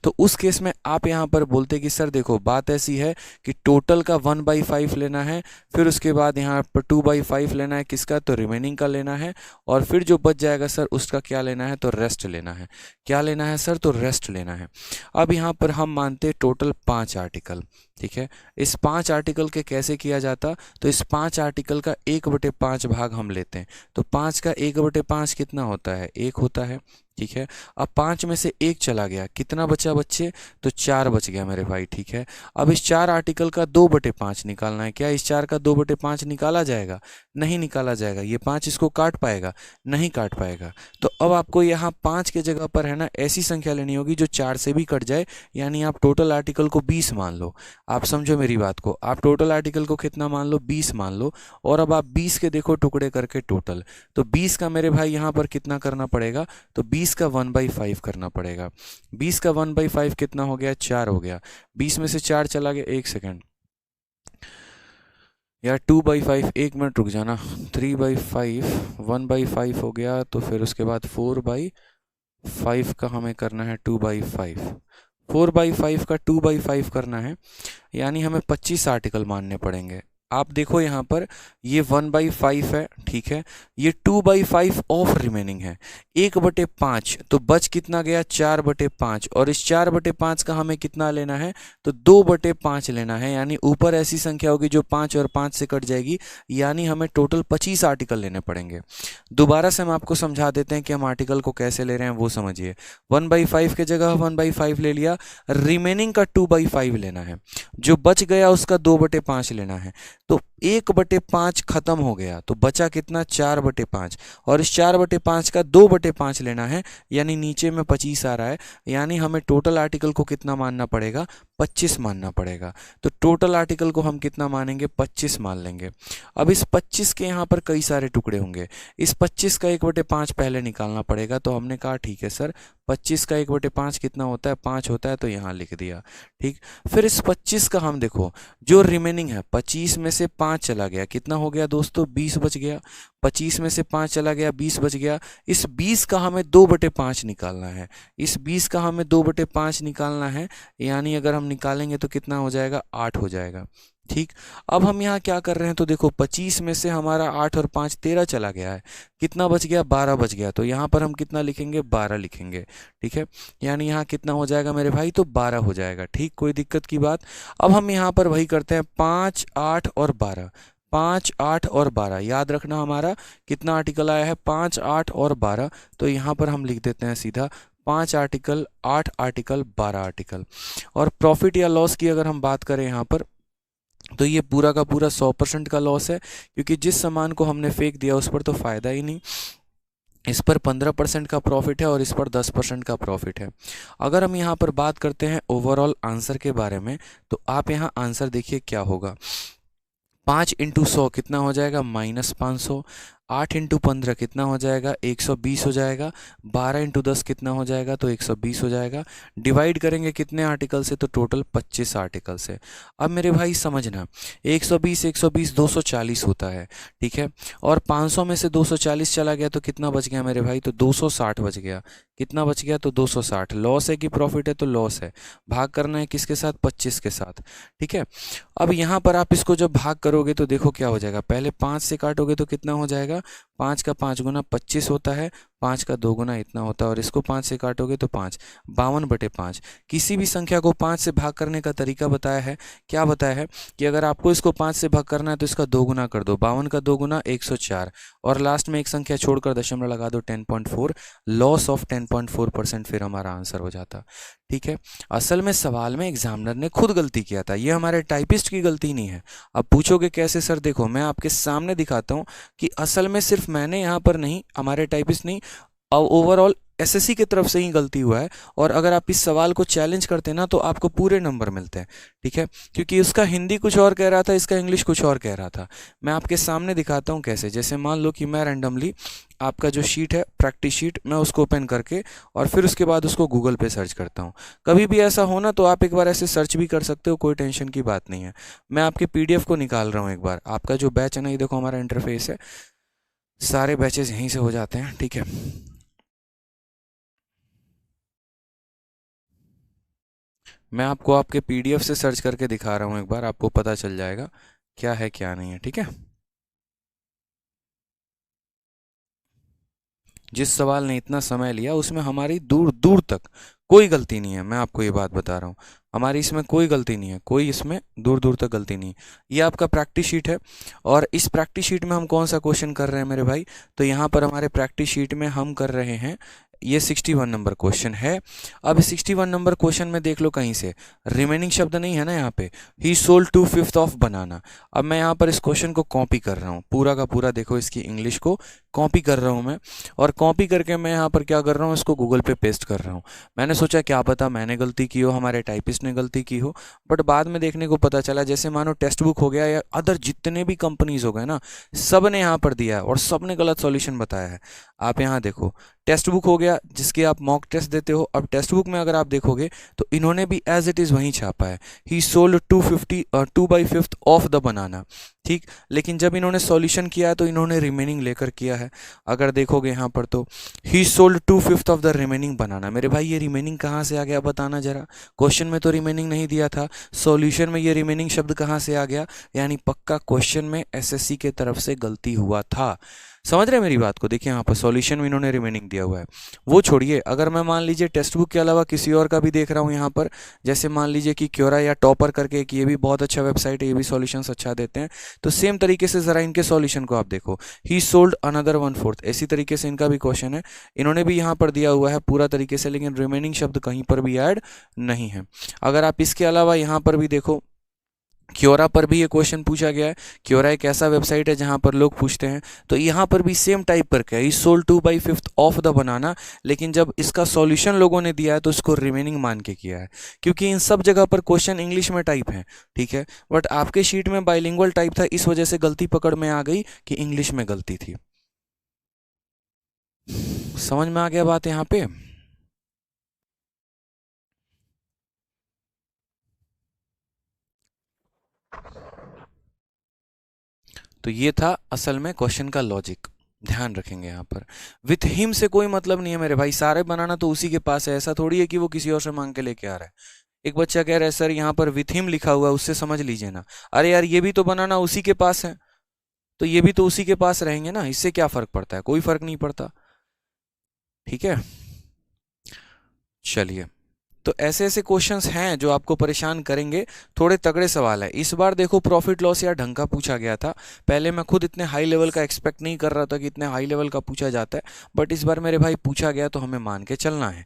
तो उस केस में आप यहाँ पर बोलते कि सर देखो बात ऐसी है कि टोटल का 1/5 लेना है, फिर उसके बाद यहाँ पर 2/5 लेना है, किसका, तो रिमेनिंग का लेना है, और फिर जो बच जाएगा सर उसका क्या लेना है, तो रेस्ट लेना है। क्या लेना है सर, तो रेस्ट लेना है। अब यहाँ पर हम मानते टोटल 5 आर्टिकल, ठीक है। इस 5 आर्टिकल के कैसे किया जाता, तो इस 5 आर्टिकल का 1/5 भाग हम लेते हैं। तो 5 का 1/5 कितना होता है, 1 होता है, ठीक है। अब 5 में से 1 चला गया, कितना बचा बच्चे, तो 4 बच गया मेरे भाई, ठीक है। अब इस 4 आर्टिकल का 2/5 निकालना है। क्या इस 4 का 2/5 निकाला जाएगा, नहीं निकाला जाएगा। ये 5 इसको काट पाएगा, नहीं काट पाएगा। तो अब आपको यहाँ 5 के जगह पर है ना ऐसी संख्या लेनी होगी जो 4 से भी कट जाए, यानी आप टोटल आर्टिकल को 20 मान लो। आप समझो मेरी बात को, आप टोटल आर्टिकल को कितना मान लो, 20 मान लो। और अब आप 20 के देखो टुकड़े करके टोटल, तो 20 का मेरे भाई यहाँ पर कितना करना पड़ेगा, तो 20 का 1/5 करना पड़ेगा। 20 का 1/5 कितना हो गया, 4 हो गया। 20 में से 4 चला गया, एक सेकेंड यार, 2/5, 1 मिनट रुक जाना। 3/5, 1/5 हो गया, तो फिर उसके बाद 4/5 का हमें करना है 2/5। 4/5 का 2/5 करना है, यानी हमें 25 आर्टिकल मानने पड़ेंगे। आप देखो यहाँ पर ये 1/5 है, ठीक है, ये 2/5 ऑफ रिमेनिंग है, 1/5, तो बच कितना गया 4/5, और इस 4/5 का हमें कितना लेना है, तो 2/5 लेना है, यानी ऊपर ऐसी संख्या होगी जो 5 और 5 से कट जाएगी, यानी हमें टोटल 25 आर्टिकल लेने पड़ेंगे। दोबारा से हम आपको समझा देते हैं कि हम आर्टिकल को कैसे ले रहे हैं वो समझिए। 1/5 की जगह 1/5 ले लिया, रिमेनिंग का 2/5 लेना है, जो बच गया उसका 2/5 लेना है, तो 1/5 खत्म हो गया, तो बचा कितना 4/5, और इस 4/5 का 2/5 लेना है, यानी नीचे में 25 आ रहा है, यानी हमें टोटल आर्टिकल को कितना मानना पड़ेगा, 25 मानना पड़ेगा। तो टोटल आर्टिकल को हम कितना मानेंगे, 25 मान लेंगे। अब इस 25 के यहाँ पर कई सारे टुकड़े होंगे, इस 25 का 1/5 पहले निकालना पड़ेगा, तो हमने कहा ठीक है सर 25 का 1/5 कितना होता है, 5 होता है, तो यहाँ लिख दिया, ठीक। फिर इस 25 का हम देखो जो रिमेनिंग है, 25 में से 5 चला गया, कितना हो गया दोस्तों, 20 बच गया, 25 में से 5 चला गया, 20 बच गया, इस 20 का हमें 2/5 निकालना है, इस 20 का हमें 2/5 निकालना है, यानी अगर हम निकालेंगे तो कितना हो जाएगा, 8 हो जाएगा, ठीक। अब हम यहाँ क्या कर रहे हैं, तो देखो 25 में से हमारा 8 और 5 13 चला गया है, कितना बच गया, 12 बच गया, तो यहाँ पर हम कितना लिखेंगे, 12 लिखेंगे, ठीक है, यानी यहाँ कितना हो जाएगा मेरे भाई, तो 12 हो जाएगा, ठीक, कोई दिक्कत की बात। अब हम यहाँ पर वही करते हैं, 5, 8 और 12, 5, 8 और 12, याद रखना हमारा कितना आर्टिकल आया है, 5, 8 और 12, तो यहाँ पर हम लिख देते हैं सीधा 5 आर्टिकल, 8 आर्टिकल, 12 आर्टिकल। और प्रॉफिट या लॉस की अगर हम बात करें यहाँ पर, तो ये पूरा का पूरा 100% का लॉस है, क्योंकि जिस सामान को हमने फेंक दिया उस पर तो फ़ायदा ही नहीं, इस पर 15% का प्रॉफिट है और इस पर 10% का प्रॉफिट है। अगर हम यहाँ पर बात करते हैं ओवरऑल आंसर के बारे में, तो आप यहाँ आंसर देखिए क्या होगा, 5 × 100 कितना हो जाएगा, -500, 8 × 15 कितना हो जाएगा, 120 हो जाएगा, 12 × 10 कितना हो जाएगा, तो 120 हो जाएगा। डिवाइड करेंगे कितने आर्टिकल से, तो टोटल 25 आर्टिकल से। अब मेरे भाई समझना, 120 120 240 होता है, ठीक है, और 500 में से 240 चला गया तो कितना बच गया मेरे भाई, तो 260 बच गया, कितना बच गया, तो 260। लॉस है कि प्रॉफिट है, तो लॉस है, भाग करना है किसके साथ, 25 के साथ, ठीक है। अब यहाँ पर आप इसको जब भाग करोगे तो देखो क्या हो जाएगा, पहले 5 से काटोगे तो कितना हो जाएगा, 5 का 5 गुना 25 होता है, 5 का 2 गुना इतना होता है, और इसको 5 से काटोगे तो 5, 52/5। किसी भी संख्या को 5 से भाग करने का तरीका बताया है, क्या बताया है कि अगर आपको इसको 5 से भाग करना है तो इसका 2 गुना कर दो, 52 का 2 गुना 104, और लास्ट में एक संख्या छोड़कर दशमलव लगा दो, 10.4, लॉस ऑफ 10.4%, फिर हमारा आंसर हो जाता, ठीक है। असल में सवाल में एग्जामिनर ने खुद गलती किया था, ये हमारे टाइपिस्ट की गलती नहीं है। अब पूछोगे कैसे सर, देखो मैं आपके सामने दिखाता हूँ कि असल में सिर्फ मैंने यहाँ पर नहीं, हमारे टाइपिस्ट नहीं, ओवरऑल एसएससी की तरफ से ही गलती हुआ है, और अगर आप इस सवाल को चैलेंज करते हैं ना तो आपको पूरे नंबर मिलते हैं, ठीक है, क्योंकि उसका हिंदी कुछ और कह रहा था, इसका इंग्लिश कुछ और कह रहा था। मैं आपके सामने दिखाता हूँ कैसे, जैसे मान लो कि मैं रैंडमली आपका जो शीट है, प्रैक्टिस शीट, मैं उसको ओपन करके और फिर उसके बाद उसको गूगल पे सर्च करता हूँ। कभी भी ऐसा हो ना तो आप एक बार ऐसे सर्च भी कर सकते हो, कोई टेंशन की बात नहीं है। मैं आपके पीडीएफ को निकाल रहा हूँ एक बार, आपका जो बैच है ना, ये देखो हमारा इंटरफेस है, सारे बैचेस यहीं से हो जाते हैं, ठीक है। मैं आपको आपके पीडीएफ से सर्च करके दिखा रहा हूँ, एक बार आपको पता चल जाएगा क्या है क्या नहीं है, ठीक है। जिस सवाल ने इतना समय लिया उसमें हमारी दूर दूर तक कोई गलती नहीं है, मैं आपको ये बात बता रहा हूँ, हमारी इसमें कोई गलती नहीं है, कोई इसमें दूर दूर तक गलती नहीं है। ये आपका प्रैक्टिस शीट है, और इस प्रैक्टिस शीट में हम कौन सा क्वेश्चन कर रहे हैं मेरे भाई, तो यहाँ पर हमारे प्रैक्टिस शीट में हम कर रहे हैं, ये 61 नंबर क्वेश्चन है। अब 61 नंबर क्वेश्चन में देख लो, कहीं से रिमेनिंग शब्द नहीं है ना यहाँ पे, ही सोल्ड 2/5 ऑफ बनाना। अब मैं यहाँ पर इस क्वेश्चन को कॉपी कर रहा हूँ, पूरा का पूरा देखो, इसकी इंग्लिश को कॉपी कर रहा हूँ मैं, और कॉपी करके मैं यहाँ पर क्या कर रहा हूँ, इसको गूगल पे पेस्ट कर रहा हूँ। मैंने सोचा क्या पता मैंने गलती की हो, हमारे टाइपिस्ट ने गलती की हो, बट बाद में देखने को पता चला, जैसे मानो टेक्स्ट बुक हो गया या अदर जितने भी कंपनीज हो गए ना, सब ने यहाँ पर दिया है और सब ने गलत सॉल्यूशन बताया है। आप यहाँ देखो, टेक्स्ट बुक हो गया जिसके आप मॉक टेस्ट देते हो। अब टेक्स्ट बुक में अगर आप देखोगे तो इन्होंने भी एज इट इज़ वहीं छापा है, ही सोल्ड 250 2/5 ऑफ द बनाना, ठीक। लेकिन जब इन्होंने सॉल्यूशन किया है तो इन्होंने रिमेनिंग लेकर किया है। अगर देखोगे यहाँ पर तो ही sold 2/5 of the remaining banana. मेरे भाई ये रिमेनिंग कहाँ से आ गया बताना जरा, क्वेश्चन में तो रिमेनिंग नहीं दिया था, सॉल्यूशन में ये रिमेनिंग शब्द कहाँ से आ गया, यानी पक्का क्वेश्चन में एसएससी के तरफ से गलती हुआ था। समझ रहे हैं मेरी बात को? देखिए यहाँ पर सॉल्यूशन में इन्होंने रिमेनिंग दिया हुआ है। वो छोड़िए, अगर मैं मान लीजिए टेक्स्ट बुक के अलावा किसी और का भी देख रहा हूँ यहाँ पर, जैसे मान लीजिए कि क्योरा या टॉपर करके, कि ये भी बहुत अच्छा वेबसाइट है, ये भी सॉल्यूशंस अच्छा देते हैं, तो सेम तरीके से जरा इनके सॉल्यूशन को आप देखो, ही सोल्ड अनदर 1/4, इसी तरीके से इनका भी क्वेश्चन है, इन्होंने भी यहाँ पर दिया हुआ है पूरा तरीके से, लेकिन रिमेनिंग शब्द कहीं पर भी ऐड नहीं है। अगर आप इसके अलावा यहाँ पर भी देखो, क्योरा पर भी ये क्वेश्चन पूछा गया है। क्योरा एक ऐसा वेबसाइट है जहां पर लोग पूछते हैं, तो यहाँ पर भी सेम टाइप पर क्या है, सोल्ड 2/5 ऑफ द बनाना, लेकिन जब इसका सॉल्यूशन लोगों ने दिया है तो इसको रिमेनिंग मान के किया है, क्योंकि इन सब जगह पर क्वेश्चन इंग्लिश में टाइप है, ठीक है। बट आपके शीट में बाइलिंगुअल टाइप था, इस वजह से गलती पकड़ में आ गई कि इंग्लिश में गलती थी। समझ में आ गया बात यहाँ पे? तो ये था असल में क्वेश्चन का लॉजिक, ध्यान रखेंगे यहाँ पर। विथ हिम से कोई मतलब नहीं है मेरे भाई, सारे बनाना तो उसी के पास है, ऐसा थोड़ी है कि वो किसी और से मांग के लेके आ रहा है। एक बच्चा कह रहा है सर यहाँ पर विथ हिम लिखा हुआ है, उससे समझ लीजिए ना। अरे यार ये भी तो बनाना उसी के पास है, तो ये भी तो उसी के पास रहेंगे ना, इससे क्या फर्क पड़ता है? कोई फर्क नहीं पड़ता, ठीक है। चलिए, तो ऐसे ऐसे क्वेश्चंस हैं जो आपको परेशान करेंगे, थोड़े तगड़े सवाल है। इस बार देखो प्रॉफिट लॉस या ढंग का पूछा गया था, पहले मैं खुद इतने हाई लेवल का एक्सपेक्ट नहीं कर रहा था कि इतने हाई लेवल का पूछा जाता है, बट इस बार मेरे भाई पूछा गया तो हमें मान के चलना है।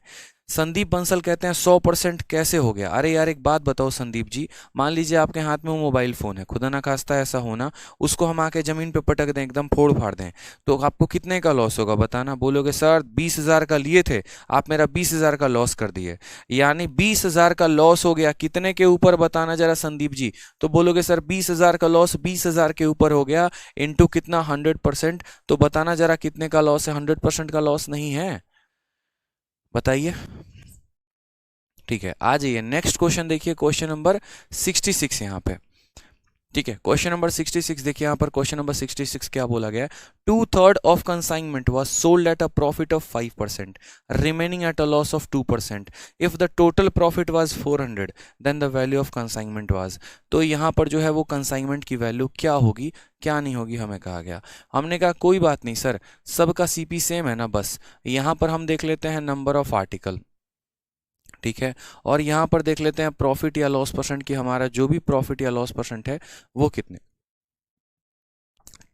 संदीप बंसल कहते हैं 100% कैसे हो गया? अरे यार एक बात बताओ संदीप जी, मान लीजिए आपके हाथ में वो मोबाइल फ़ोन है, खुदा ना खास्ता ऐसा होना, उसको हम आके ज़मीन पे पटक दें, एकदम फोड़ फाड़ दें, तो आपको कितने का लॉस होगा बताना? बोलोगे सर 20,000 का लिए थे, आप मेरा 20,000 का लॉस कर दिए, यानी 20,000 का लॉस हो गया, कितने के ऊपर बताना जरा संदीप जी? तो बोलोगे सर 20,000 का लॉस 20,000 के ऊपर हो गया, इंटू कितना 100%, तो बताना जरा कितने का लॉस है? 100% का लॉस नहीं है, बताइए। ठीक है, आ जाइए नेक्स्ट क्वेश्चन देखिए, क्वेश्चन नंबर 66 यहाँ पे, ठीक है। क्वेश्चन नंबर 66 देखिए यहाँ पर, क्वेश्चन नंबर 66 क्या बोला गया है? 2/3 of consignment was sold at a profit of 5%, remaining at a loss of 2%, if the total profit was 400 then the value of consignment was. तो यहाँ पर जो है वो कंसाइनमेंट की वैल्यू क्या होगी, क्या नहीं होगी, हमें कहा गया। हमने कहा कोई बात नहीं सर, सबका सीपी सेम है ना, बस यहाँ पर हम देख लेते हैं नंबर ऑफ आर्टिकल, ठीक है, और यहाँ पर देख लेते हैं प्रॉफिट या लॉस परसेंट की, हमारा जो भी प्रॉफिट या लॉस परसेंट है वो कितने।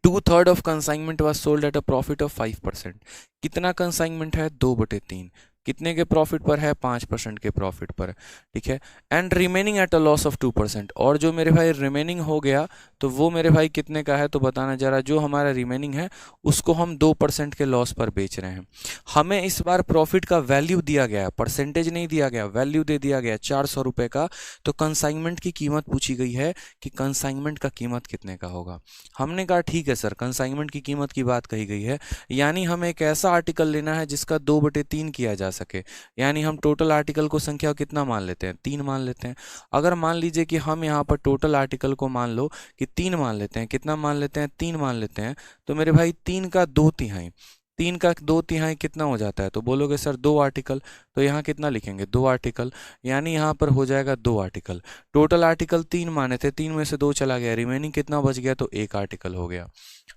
2/3 of consignment was sold at a profit of 5%, कितना कंसाइनमेंट है? 2/3, कितने के प्रॉफिट पर है? 5% के प्रॉफिट पर, ठीक है। And remaining at a loss of 2%, और जो मेरे भाई रिमेनिंग हो गया तो वो मेरे भाई कितने का है? तो बताना जरा, जो हमारा रिमेनिंग है उसको हम 2% के लॉस पर बेच रहे हैं। हमें इस बार प्रॉफिट का वैल्यू दिया गया, परसेंटेज नहीं दिया गया, वैल्यू दे दिया गया 400 रुपये का। तो कंसाइनमेंट की कीमत पूछी गई है कि कंसाइनमेंट का कीमत कितने का होगा। हमने कहा ठीक है सर, कंसाइनमेंट की कीमत की बात कही गई है, यानी हमें एक ऐसा आर्टिकल लेना है जिसका 2/3 किया जा सके, यानी हम टोटल आर्टिकल को संख्या कितना मान लेते हैं? 3 मान लेते हैं। अगर मान लीजिए कि हम यहाँ पर टोटल आर्टिकल को मान लो कि 3 मान लेते हैं, कितना मान लेते हैं? 3 मान लेते हैं, तो मेरे भाई 3 का 2/3, 3 का 2/3 कितना हो जाता है? तो बोलोगे सर 2 आर्टिकल, तो यहाँ कितना लिखेंगे? 2 आर्टिकल, यानी यहाँ पर हो जाएगा 2 आर्टिकल। टोटल आर्टिकल 3 माने थे, 3 में से 2 चला गया, रिमेनिंग कितना बच गया? तो 1 आर्टिकल हो गया,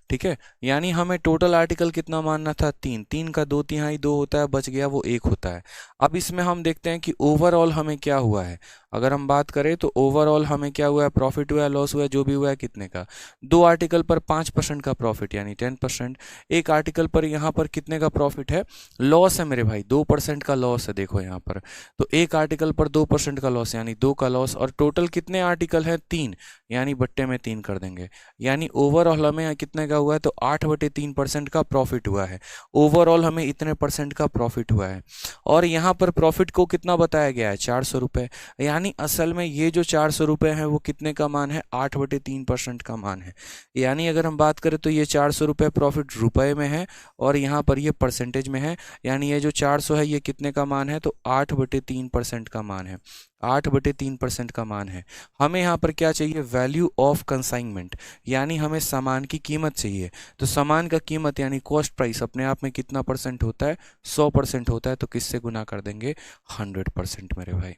ठीक है। यानी हमें टोटल आर्टिकल कितना मानना था? 3, 3 का 2/3 2 होता है, बच गया वो 1 होता है। अब इसमें हम देखते हैं कि ओवरऑल हमें क्या हुआ है। अगर हम बात करें तो ओवरऑल हमें क्या हुआ है? प्रॉफिट हुआ है, लॉस हुआ है, जो भी हुआ है, कितने का? 2 आर्टिकल पर 5% का प्रॉफिट यानी 10%, एक आर्टिकल पर यहाँ पर कितने का प्रॉफिट है? लॉस है मेरे भाई, 2% का लॉस है, देखो यहाँ पर, तो एक आर्टिकल पर 2% का लॉस यानी 2 का लॉस, और टोटल कितने आर्टिकल है? 3, यानी बट्टे में 3 कर देंगे, यानी ओवरऑल हमें कितने का हुआ है तो 8/3% का प्रॉफिट हुआ है। ओवरऑल हमें इतने परसेंट का प्रॉफिट हुआ है और यहाँ पर प्रॉफिट को कितना बताया गया है, 400 रुपये। यानी असल में ये जो 400 रुपये है वो कितने का मान है, 8/3% का मान है। यानी अगर हम बात करें तो ये 400 रुपये प्रॉफिट रुपए में है और यहाँ पर ये परसेंटेज में है। यानी ये जो 400 है ये कितने का मान है, तो 8/3% का मान है। 8/3% का मान है। हमें यहाँ पर क्या चाहिए, वैल्यू ऑफ कंसाइनमेंट, यानी हमें सामान की कीमत चाहिए। तो सामान का कीमत यानी कॉस्ट प्राइस अपने आप में कितना परसेंट होता है, 100% होता है। तो किससे गुना कर देंगे, 100% मेरे भाई।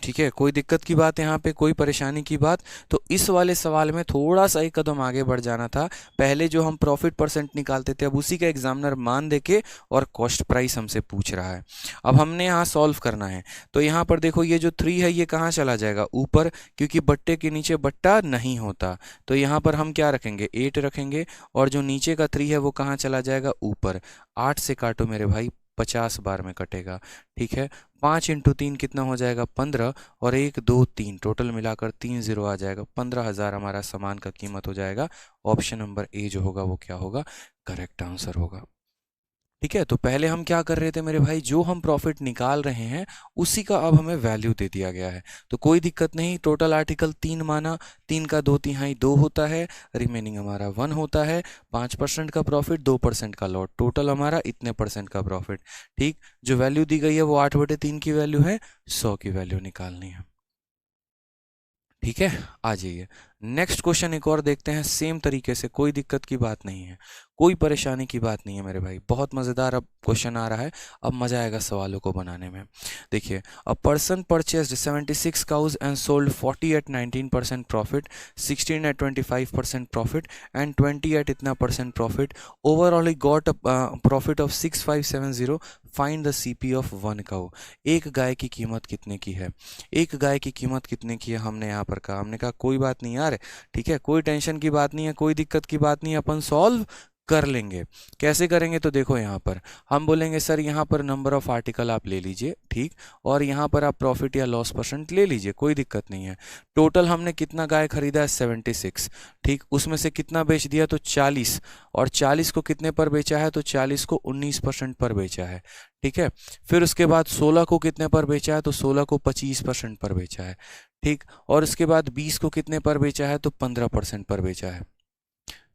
ठीक है, कोई दिक्कत की बात यहाँ पे, कोई परेशानी की बात? तो इस वाले सवाल में थोड़ा सा एक कदम आगे बढ़ जाना था। पहले जो हम प्रॉफिट परसेंट निकालते थे अब उसी का एग्जामिनर मान देके और कॉस्ट प्राइस हमसे पूछ रहा है। अब हमने यहाँ सॉल्व करना है। तो यहाँ पर देखो ये जो 3 है ये कहाँ चला जाएगा, ऊपर, क्योंकि बट्टे के नीचे बट्टा नहीं होता। तो यहाँ पर हम क्या रखेंगे, 8 रखेंगे और जो नीचे का 3 है वो कहाँ चला जाएगा, ऊपर। 8 से काटो मेरे भाई, 50 बार में कटेगा। ठीक है, 5 × 3 कितना हो जाएगा, 15, और 1 2 3 टोटल मिलाकर 3 0 आ जाएगा। 15,000 हमारा सामान का कीमत हो जाएगा। ऑप्शन नंबर ए जो होगा वो क्या होगा, करेक्ट आंसर होगा। ठीक है, तो पहले हम क्या कर रहे थे मेरे भाई, जो हम प्रॉफिट निकाल रहे हैं उसी का अब हमें वैल्यू दे दिया गया है। तो कोई दिक्कत नहीं, टोटल आर्टिकल 3 माना, 3 का 2/3 2 होता है, रिमेनिंग हमारा 1 होता है। 5% का प्रॉफिट, 2% का लॉट, टोटल हमारा इतने परसेंट का प्रॉफिट। ठीक, जो वैल्यू दी गई है वो 8/3 की वैल्यू है, 100 की वैल्यू निकालनी है। ठीक है, आ जाइए नेक्स्ट क्वेश्चन एक और देखते हैं सेम तरीके से। कोई दिक्कत की बात नहीं है, कोई परेशानी की बात नहीं है मेरे भाई। बहुत मज़ेदार अब क्वेश्चन आ रहा है, अब मज़ा आएगा सवालों को बनाने में। देखिए, a person purchased 76 cows and sold 40 at 19% profit, 16 at 25% profit and 20 at इतना percent profit. Overall he got profit of 6570। Find the CP of 1 cow. एक गाय की कीमत कितने की है, एक गाय की कीमत कितने की है हमने यहाँ पर कहा। हमने कहा कोई बात नहीं यार, ठीक है, कोई टेंशन की बात नहीं है, कोई दिक्कत की बात नहीं है, अपन सॉल्व कर लेंगे। कैसे करेंगे, तो देखो यहाँ पर हम बोलेंगे सर यहाँ पर नंबर ऑफ आर्टिकल आप ले लीजिए, ठीक, और यहाँ पर आप प्रॉफिट या लॉस परसेंट ले लीजिए, कोई दिक्कत नहीं है। टोटल हमने कितना गाय खरीदा है, 76, ठीक, उसमें से कितना बेच दिया, तो 40, और 40 को कितने पर बेचा है, तो 40 को 19% पर बेचा है। ठीक है, फिर उसके बाद 16 को कितने पर बेचा है, तो 16 को 25% पर बेचा है। ठीक, और उसके बाद 20 को कितने पर बेचा है, तो 15% पर बेचा है।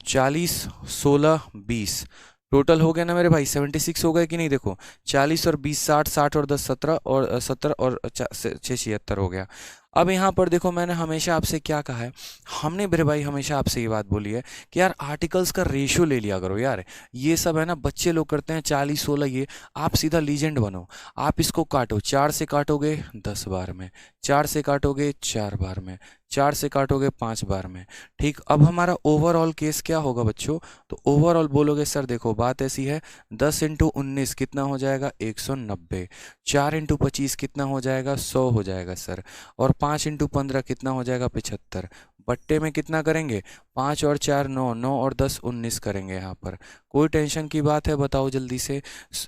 40 16 20 टोटल हो गया ना मेरे भाई, 76 हो गए कि नहीं। देखो 40 और 20 60, 60 और 10 17, और 17 और 6 76 हो गया। अब यहाँ पर देखो मैंने हमेशा आपसे क्या कहा है, हमने मेरे भाई हमेशा आपसे ये बात बोली है कि यार आर्टिकल्स का रेशियो ले लिया करो यार। ये सब है ना बच्चे लोग करते हैं 40 16, ये आप सीधा लीजेंड बनो। आप इसको काटो, 4 से काटोगे 10 बार में, 4 से काटोगे 4 बार में, 4 से काटोगे 5 बार में। ठीक, अब हमारा ओवरऑल केस क्या होगा बच्चों, तो ओवरऑल बोलोगे सर देखो बात ऐसी है, 10 × 19 कितना हो जाएगा, 190, 4 × 25 कितना हो जाएगा, 100 हो जाएगा सर, और 5 × 15 कितना हो जाएगा, 75। बट्टे में कितना करेंगे, 5 और 4 9, 9 और 10 19 करेंगे यहाँ पर। कोई टेंशन की बात है, बताओ जल्दी से।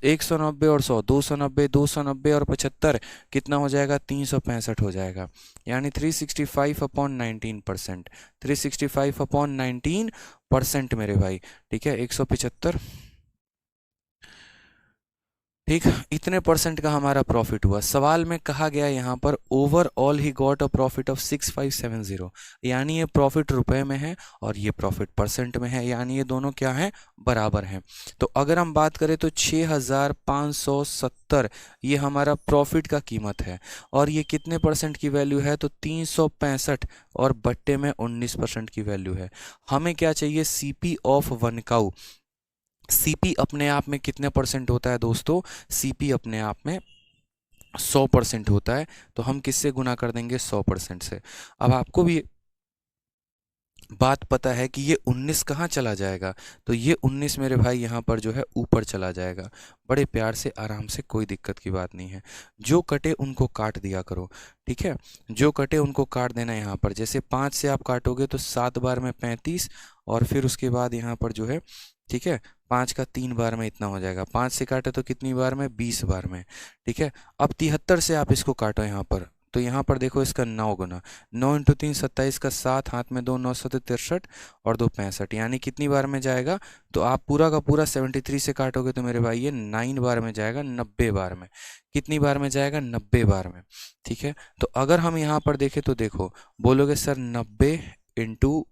190 और 100, 290, 290 और 75 कितना हो जाएगा, 365 हो जाएगा। यानी 365/19%, 365/19% मेरे भाई। ठीक है, 175, ठीक, इतने परसेंट का हमारा प्रॉफिट हुआ। सवाल में कहा गया यहाँ पर overall he got a profit of 6570, यानी ये प्रॉफिट रुपए में है और ये प्रॉफिट परसेंट में है, यानी ये दोनों क्या हैं, बराबर हैं। तो अगर हम बात करें तो 6570 ये हमारा प्रॉफिट का कीमत है, और ये कितने परसेंट की वैल्यू है, तो 365, और बट्टे में 19% की वैल्यू है। हमें क्या चाहिए, सीपी ऑफ 1 काउ। सीपी अपने आप में कितने परसेंट होता है दोस्तों, सीपी अपने आप में 100% होता है। तो हम किससे गुना कर देंगे, 100% से। अब आपको भी बात पता है कि ये 19 कहाँ चला जाएगा, तो ये 19 मेरे भाई यहाँ पर जो है ऊपर चला जाएगा। बड़े प्यार से आराम से, कोई दिक्कत की बात नहीं है। जो कटे उनको काट दिया करो, ठीक है, जो कटे उनको काट देना। यहाँ पर जैसे 5 से आप काटोगे तो 7 बार में 35, और फिर उसके बाद यहाँ पर जो है, ठीक है, 5 का 3 बार में इतना हो जाएगा। 5 से काटे तो कितनी बार में, 20 बार में। ठीक है, अब 73 से आप इसको काटो यहाँ पर, तो यहाँ पर देखो इसका 9 गुना, 9 इंटू 3 27 का 7, हाथ में 2 9 7 63 और 2 65, यानी कितनी बार में जाएगा? तो आप पूरा का पूरा 73 से काटोगे तो मेरे भाई ये 9 बार में जाएगा, 90 बार में। कितनी बार में जाएगा? 90 बार में। ठीक है, तो अगर हम यहाँ पर देखें तो देखो, बोलोगे सर 90 इंटू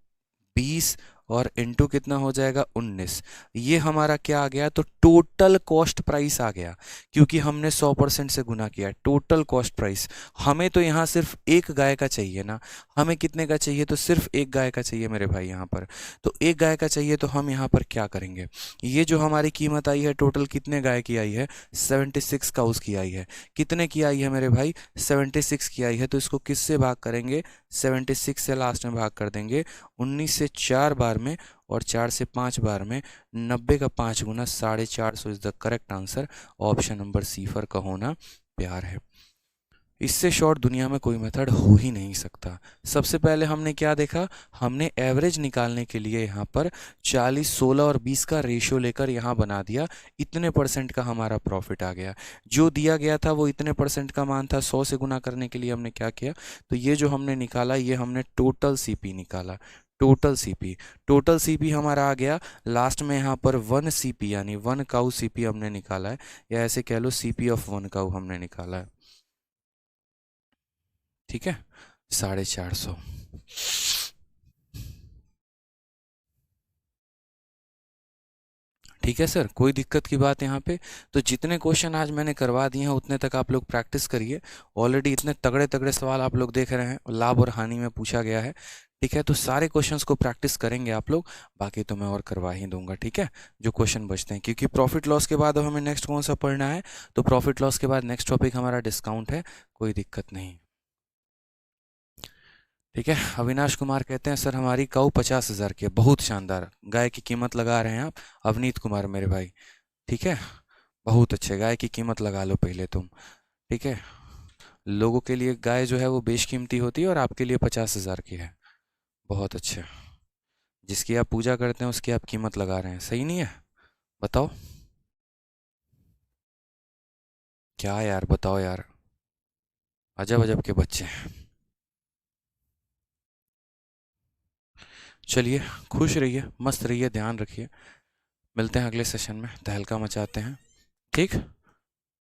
20 और इंटू कितना हो जाएगा? 19। ये हमारा क्या आ गया? तो टोटल कॉस्ट प्राइस आ गया, क्योंकि हमने 100% से गुना किया। टोटल कॉस्ट प्राइस, हमें तो यहाँ सिर्फ एक गाय का चाहिए ना, हमें कितने का चाहिए? तो सिर्फ एक गाय का चाहिए मेरे भाई यहाँ पर। तो एक गाय का चाहिए तो हम यहाँ पर क्या करेंगे? ये जो हमारी कीमत आई है टोटल कितने गाय की आई है? 76 काउस की आई है। कितने की आई है मेरे भाई? 76 की आई है। तो इसको किससे भाग करेंगे? 76 से लास्ट में भाग कर देंगे, 19 से 4 बार में और 4 से 5 बार में। 90 का 5 गुना 450 is the correct answer. Option number C for का होना प्यार है। इससे शॉर्ट दुनिया में कोई मेथड हो ही नहीं सकता। सबसे पहले हमने क्या देखा? हमने एवरेज निकालने के लिए यहाँ पर 40 16 और 20 का रेशियो लेकर यहाँ बना दिया, इतने परसेंट का हमारा प्रॉफिट आ गया। जो दिया गया था वो इतने परसेंट का मान था, 100 से गुना करने के लिए हमने क्या किया? तो ये जो हमने निकाला, ये हमने टोटल सीपी निकाला। टोटल सीपी हमारा आ गया लास्ट में यहाँ पर 1 सीपी, यानी 1 काऊ सीपी हमने निकाला है, या ऐसे कह लो सीपी ऑफ 1 काऊ हमने निकाला है। ठीक है, 450। ठीक है सर, कोई दिक्कत की बात यहाँ पे? तो जितने क्वेश्चन आज मैंने करवा दिए हैं उतने तक आप लोग प्रैक्टिस करिए। ऑलरेडी इतने तगड़े तगड़े सवाल आप लोग देख रहे हैं, लाभ और हानि में पूछा गया है। ठीक है, तो सारे क्वेश्चंस को प्रैक्टिस करेंगे आप लोग, बाकी तो मैं और करवा ही दूंगा। ठीक है, जो क्वेश्चन बचते हैं, क्योंकि प्रॉफिट लॉस के बाद अब हमें नेक्स्ट कौन सा पढ़ना है? तो प्रॉफिट लॉस के बाद नेक्स्ट टॉपिक हमारा डिस्काउंट है, कोई दिक्कत नहीं। ठीक है, अविनाश कुमार कहते हैं सर हमारी काऊ 50,000 की है। बहुत शानदार, गाय की कीमत लगा रहे हैं आप अवनीत कुमार मेरे भाई। ठीक है, बहुत अच्छे, गाय की कीमत लगा लो पहले तुम। ठीक है, लोगों के लिए गाय जो है वो बेशकीमती होती है और आपके लिए 50,000 की है। बहुत अच्छे, जिसकी आप पूजा करते हैं उसकी आप कीमत लगा रहे हैं, सही नहीं है? बताओ क्या यार, बताओ यार, अजब अजब के बच्चे हैं। चलिए, खुश रहिए, मस्त रहिए, ध्यान रखिए। मिलते हैं अगले सेशन में, तहलका मचाते हैं। ठीक।